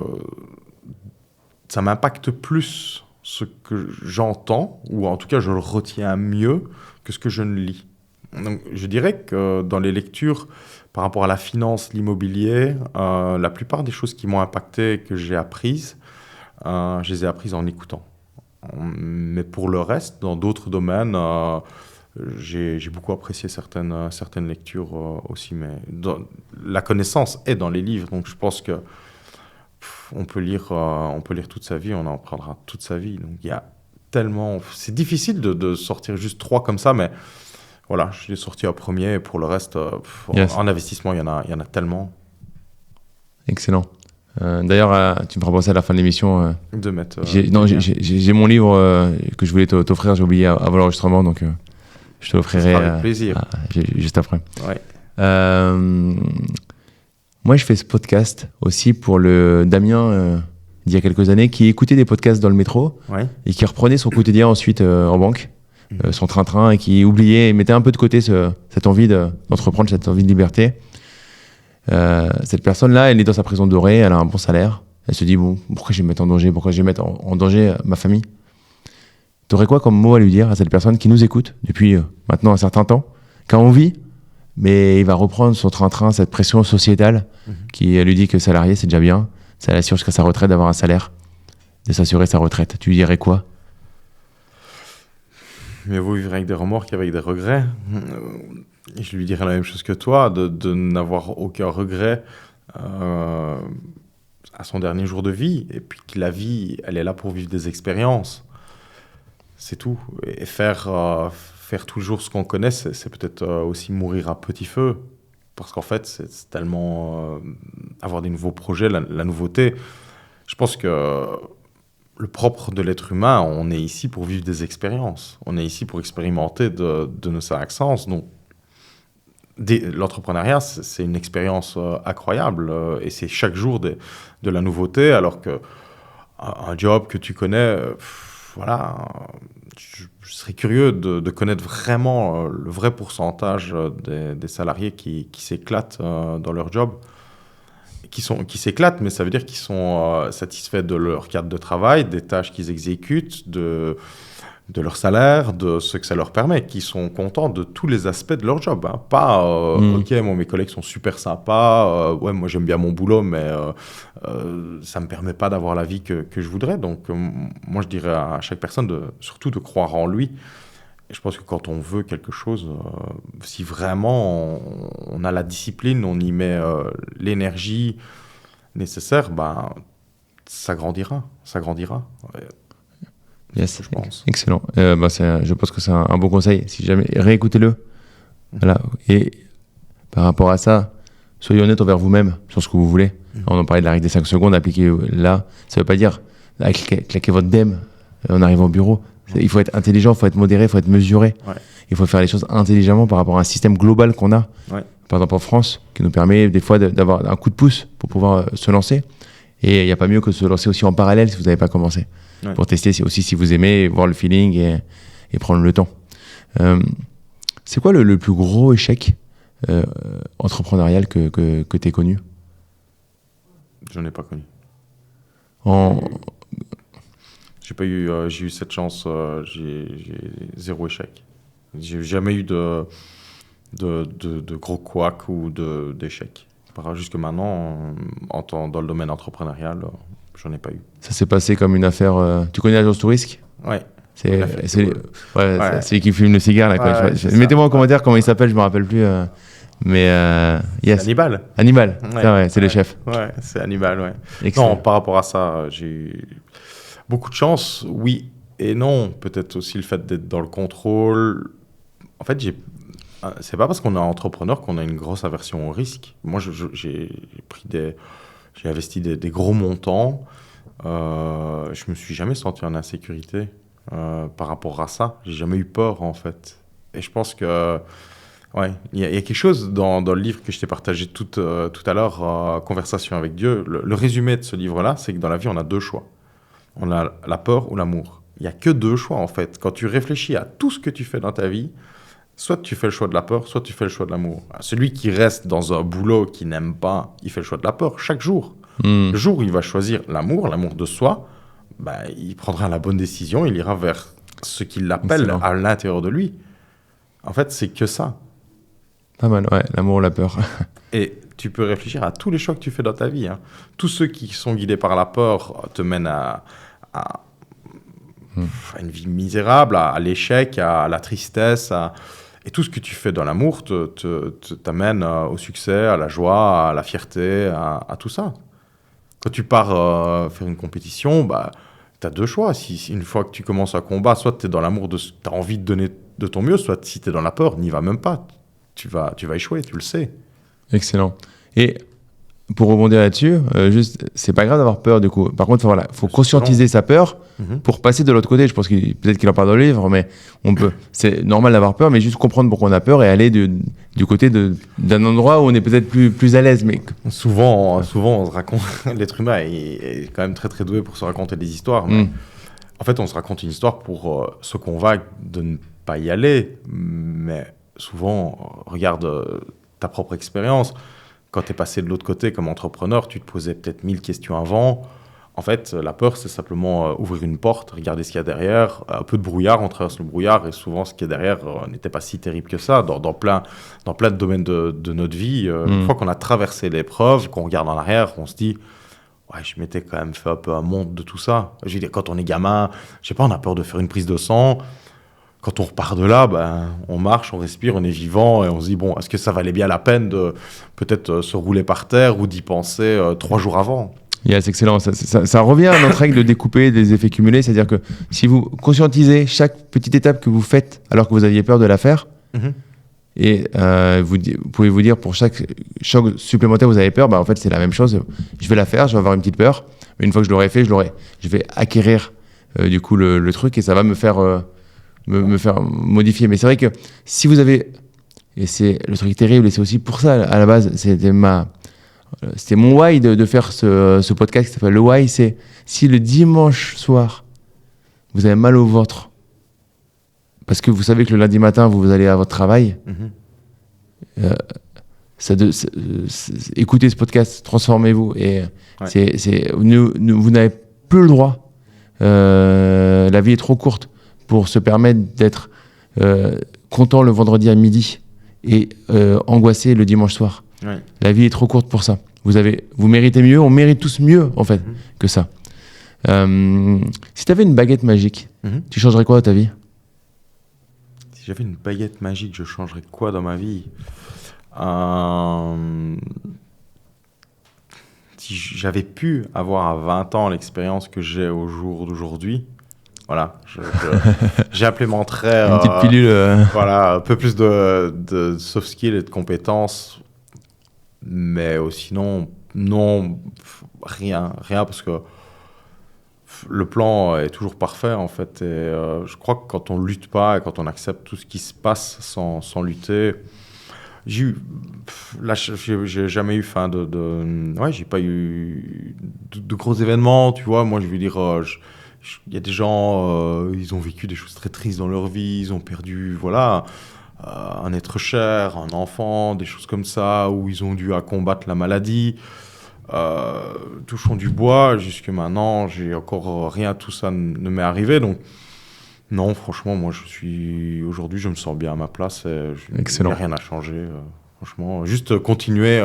ça m'impacte plus ce que j'entends, ou en tout cas je le retiens mieux que ce que je ne lis. Donc, je dirais que dans les lectures, par rapport à la finance, l'immobilier, la plupart des choses qui m'ont impacté et que j'ai apprises, je les ai apprises en écoutant. Mais pour le reste, dans d'autres domaines, j'ai beaucoup apprécié certaines lectures aussi. Mais la connaissance est dans les livres, donc je pense que on peut lire toute sa vie, on en apprendra toute sa vie. Donc il y a tellement... C'est difficile de sortir juste 3 comme ça, mais voilà, je l'ai sorti en premier. Et pour le reste, Yes. en investissement, il y en a tellement. Excellent. D'ailleurs, tu me feras penser à la fin de l'émission. De mettre... J'ai mon livre que je voulais t'offrir, j'ai oublié avant l'enregistrement, donc je te l'offrirai avec plaisir. juste après. Ouais. Moi, je fais ce podcast aussi pour le Damien, il y a quelques années, qui écoutait des podcasts dans le métro Ouais. et qui reprenait son quotidien ensuite en banque, son train-train, et qui oubliait, mettait un peu de côté cette envie d'entreprendre, cette envie de liberté. Cette personne-là, elle est dans sa prison dorée, elle a un bon salaire. Elle se dit, bon, pourquoi je vais me mettre en danger? Pourquoi je vais mettre en danger ma famille? T'aurais quoi comme mot à lui dire à cette personne qui nous écoute depuis maintenant un certain temps, qui a envie, mais il va reprendre son train-train, cette pression sociétale qui lui dit que salarié, c'est déjà bien, ça l'assure jusqu'à sa retraite d'avoir un salaire, de s'assurer sa retraite. Tu lui dirais quoi? Mieux vaut vivre avec des remords qu'avec des regrets. Je lui dirais la même chose que toi, de n'avoir aucun regret à son dernier jour de vie. Et puis que la vie, elle est là pour vivre des expériences. C'est tout. Et faire toujours ce qu'on connaît, c'est peut-être aussi mourir à petit feu. Parce qu'en fait, c'est tellement... avoir des nouveaux projets, la nouveauté. Je pense que le propre de l'être humain, on est ici pour vivre des expériences. On est ici pour expérimenter de nos 5 sens. Donc, l'entrepreneuriat, c'est une expérience incroyable. Et c'est chaque jour de la nouveauté, alors qu'un job que tu connais... voilà, je serais curieux de connaître vraiment le vrai pourcentage des salariés qui s'éclatent dans leur job. Qui s'éclatent, mais ça veut dire qu'ils sont satisfaits de leur cadre de travail, des tâches qu'ils exécutent, de leur salaire, de ce que ça leur permet, qui sont contents de tous les aspects de leur job. Hein. Pas, ok, moi, mes collègues sont super sympas, ouais, moi j'aime bien mon boulot, mais ça ne me permet pas d'avoir la vie que je voudrais. Donc, moi, je dirais à chaque personne surtout de croire en lui. Et je pense que quand on veut quelque chose, si vraiment on a la discipline, on y met l'énergie nécessaire, ben, ça grandira. Yes, je pense. Excellent. Je pense que c'est un bon conseil. Si jamais, réécoutez-le. Voilà. Et par rapport à ça, soyez honnête envers vous-même sur ce que vous voulez. On en parlait de la règle des 5 secondes, appliquez là. Ça ne veut pas dire claquer votre DEM en arrivant au bureau. Il faut être intelligent, il faut être modéré, il faut être mesuré. Ouais. Il faut faire les choses intelligemment par rapport à un système global qu'on a. Ouais. Par exemple en France, qui nous permet des fois d'avoir un coup de pouce pour pouvoir se lancer. Et il n'y a pas mieux que de se lancer aussi en parallèle si vous n'avez pas commencé. Ouais. Pour tester aussi si vous aimez, voir le feeling et prendre le temps. C'est quoi le plus gros échec entrepreneurial que tu aies connu? Je n'en ai pas connu. J'ai eu cette chance, j'ai 0 échec. J'ai jamais eu de gros couacs ou d'échecs. Jusque maintenant, dans le domaine entrepreneurial, j'en ai pas eu. Ça s'est passé comme une affaire... Tu connais l'agence Tourisque? Ouais. C'est qui fume le cigare. Là, ouais, mettez-moi en commentaire comment il s'appelle, je me rappelle plus. Yes. Hannibal, c'est le chef. Ouais, c'est Hannibal, ouais. Excellent. Non, par rapport à ça, j'ai eu beaucoup de chance, oui et non. Peut-être aussi le fait d'être dans le contrôle. En fait, c'est pas parce qu'on est entrepreneur qu'on a une grosse aversion au risque. Moi, j'ai investi des gros montants. Je me suis jamais senti en insécurité par rapport à ça. J'ai jamais eu peur, en fait. Et je pense que ouais, il y a quelque chose dans le livre que je t'ai partagé tout à l'heure, Conversation avec Dieu. Le résumé de ce livre-là, c'est que dans la vie, on a 2 choix. On a la peur ou l'amour. Il n'y a que 2 choix, en fait. Quand tu réfléchis à tout ce que tu fais dans ta vie, Soit tu fais le choix de la peur, soit tu fais le choix de l'amour. Celui qui reste dans un boulot qu'il n'aime pas, il fait le choix de la peur chaque jour. Le jour où il va choisir l'amour de soi, il prendra la bonne décision, il ira vers ce qu'il appelle Excellent. à l'intérieur de lui. En fait, c'est que ça. Pas mal, ouais, l'amour ou la peur. Et tu peux réfléchir à tous les choix que tu fais dans ta vie. Hein. Tous ceux qui sont guidés par la peur te mènent à une vie misérable, à l'échec, à la tristesse. Et tout ce que tu fais dans l'amour t'amène au succès, à la joie, à la fierté, à tout ça. Quand tu pars faire une compétition, tu as deux choix. Si une fois que tu commences un combat, soit tu es dans l'amour, tu as envie de donner de ton mieux, soit si tu es dans la peur, n'y va même pas. Tu vas échouer, tu le sais. Excellent. Et pour rebondir là-dessus, c'est pas grave d'avoir peur du coup. Par contre, voilà, faut conscientiser sa peur pour passer de l'autre côté. Je pense qu'il peut-être qu'il en parle dans le livre, mais c'est normal d'avoir peur, mais juste comprendre pourquoi on a peur et aller du côté d'un endroit où on est peut-être plus à l'aise. Mais souvent, on se raconte. L'être humain est quand même très très doué pour se raconter des histoires. Mais en fait, on se raconte une histoire pour se convaincre de ne pas y aller. Mais souvent, regarde ta propre expérience. Quand tu es passé de l'autre côté comme entrepreneur, tu te posais peut-être 1000 questions avant. En fait, la peur, c'est simplement ouvrir une porte, regarder ce qu'il y a derrière. Un peu de brouillard, on traverse le brouillard et souvent, ce qui est derrière n'était pas si terrible que ça. Dans plein de domaines de notre vie, une fois qu'on a traversé l'épreuve, qu'on regarde en arrière, on se dit « Ouais, je m'étais quand même fait un peu un monde de tout ça. » Je veux dire, quand on est gamin, je sais pas, on a peur de faire une prise de sang. Quand on repart de là, on marche, on respire, on est vivant et on se dit, bon, est-ce que ça valait bien la peine de peut-être se rouler par terre ou d'y penser 3 jours avant ? c'est excellent. Ça revient à notre règle de découper des effets cumulés. C'est-à-dire que si vous conscientisez chaque petite étape que vous faites alors que vous aviez peur de la faire, et vous pouvez vous dire pour chaque choc supplémentaire vous avez peur, en fait c'est la même chose. Je vais la faire, je vais avoir une petite peur. Mais une fois que je l'aurai fait, je vais acquérir du coup le truc et ça va me faire... me faire modifier. Mais c'est vrai que si vous avez... Et c'est le truc terrible, et c'est aussi pour ça, à la base, c'était mon why de faire ce podcast qui s'appelle Le Why, c'est si le dimanche soir, vous avez mal au ventre, parce que vous savez que le lundi matin, vous allez à votre travail, écoutez ce podcast, transformez-vous. Et vous n'avez plus le droit. La vie est trop courte pour se permettre d'être content le vendredi à midi et angoissé le dimanche soir. Ouais. La vie est trop courte pour ça. Vous méritez mieux, on mérite tous mieux en fait que ça. Si tu avais une baguette magique, tu changerais quoi à ta vie ? Si j'avais une baguette magique, je changerais quoi dans ma vie ? Si j'avais pu avoir à 20 ans l'expérience que j'ai au jour d'aujourd'hui, voilà, j'implémenterais une petite pilule. Voilà, un peu plus de soft skills et de compétences, mais sinon, non, rien, parce que le plan est toujours parfait en fait. Et je crois que quand on lutte pas et quand on accepte tout ce qui se passe sans lutter, j'ai jamais eu j'ai pas eu de gros événements, tu vois. Moi, je veux dire, il y a des gens, ils ont vécu des choses très tristes dans leur vie, ils ont perdu, un être cher, un enfant, des choses comme ça, où ils ont dû combattre la maladie. Touchons du bois, jusque maintenant, j'ai encore rien, tout ça ne m'est arrivé, donc non, franchement, moi, aujourd'hui, je me sens bien à ma place, il n'y a rien à changer, franchement, juste continuer.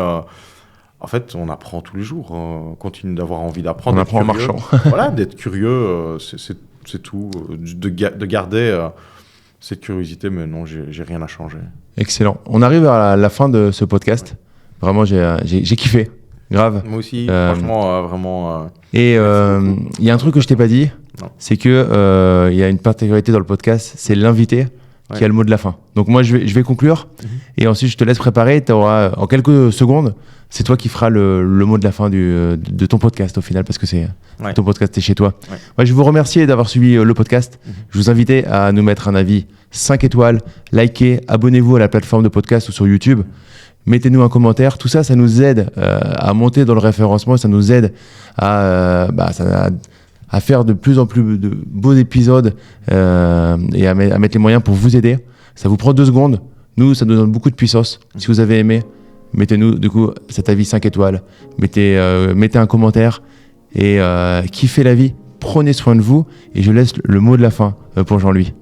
En fait, on apprend tous les jours, on continue d'avoir envie d'apprendre. On apprend en marchant. Voilà, d'être curieux, c'est tout, de garder cette curiosité, mais non, j'ai rien à changer. Excellent. On arrive à la fin de ce podcast. Vraiment, j'ai kiffé. Grave. Moi aussi, franchement, vraiment. Et il y a un truc que je t'ai pas dit, c'est que il y a une particularité dans le podcast, c'est l'invité qui a le mot de la fin. Donc moi, je vais conclure et ensuite je te laisse préparer. Tu auras en quelques secondes, c'est toi qui feras le mot de la fin de ton podcast au final, parce que c'est ton podcast, t'es chez toi. Ouais. Moi, je vous remercie d'avoir suivi le podcast. Je vous invite à nous mettre un avis 5 étoiles, likez, abonnez-vous à la plateforme de podcast ou sur YouTube. Mettez-nous un commentaire, tout ça, ça nous aide à monter dans le référencement, ça nous aide à faire de plus en plus de beaux épisodes et à mettre les moyens pour vous aider. Ça vous prend 2 secondes. Nous, ça nous donne beaucoup de puissance. Si vous avez aimé, mettez-nous du coup cet avis 5 étoiles. Mettez un commentaire et kiffez la vie. Prenez soin de vous. Et je laisse le mot de la fin pour Jean-Louis.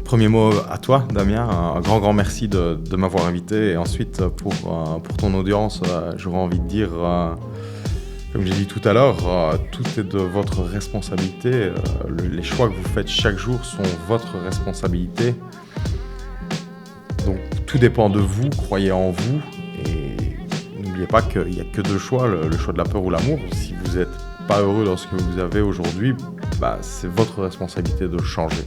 Premier mot à toi, Damien. Un grand merci de m'avoir invité. Et ensuite, pour ton audience, j'aurais envie de dire, comme j'ai dit tout à l'heure, tout est de votre responsabilité. Les choix que vous faites chaque jour sont votre responsabilité. Donc, tout dépend de vous. Croyez en vous. Et n'oubliez pas qu'il n'y a que 2 choix, le choix de la peur ou l'amour. Si vous n'êtes pas heureux dans ce que vous avez aujourd'hui, c'est votre responsabilité de le changer.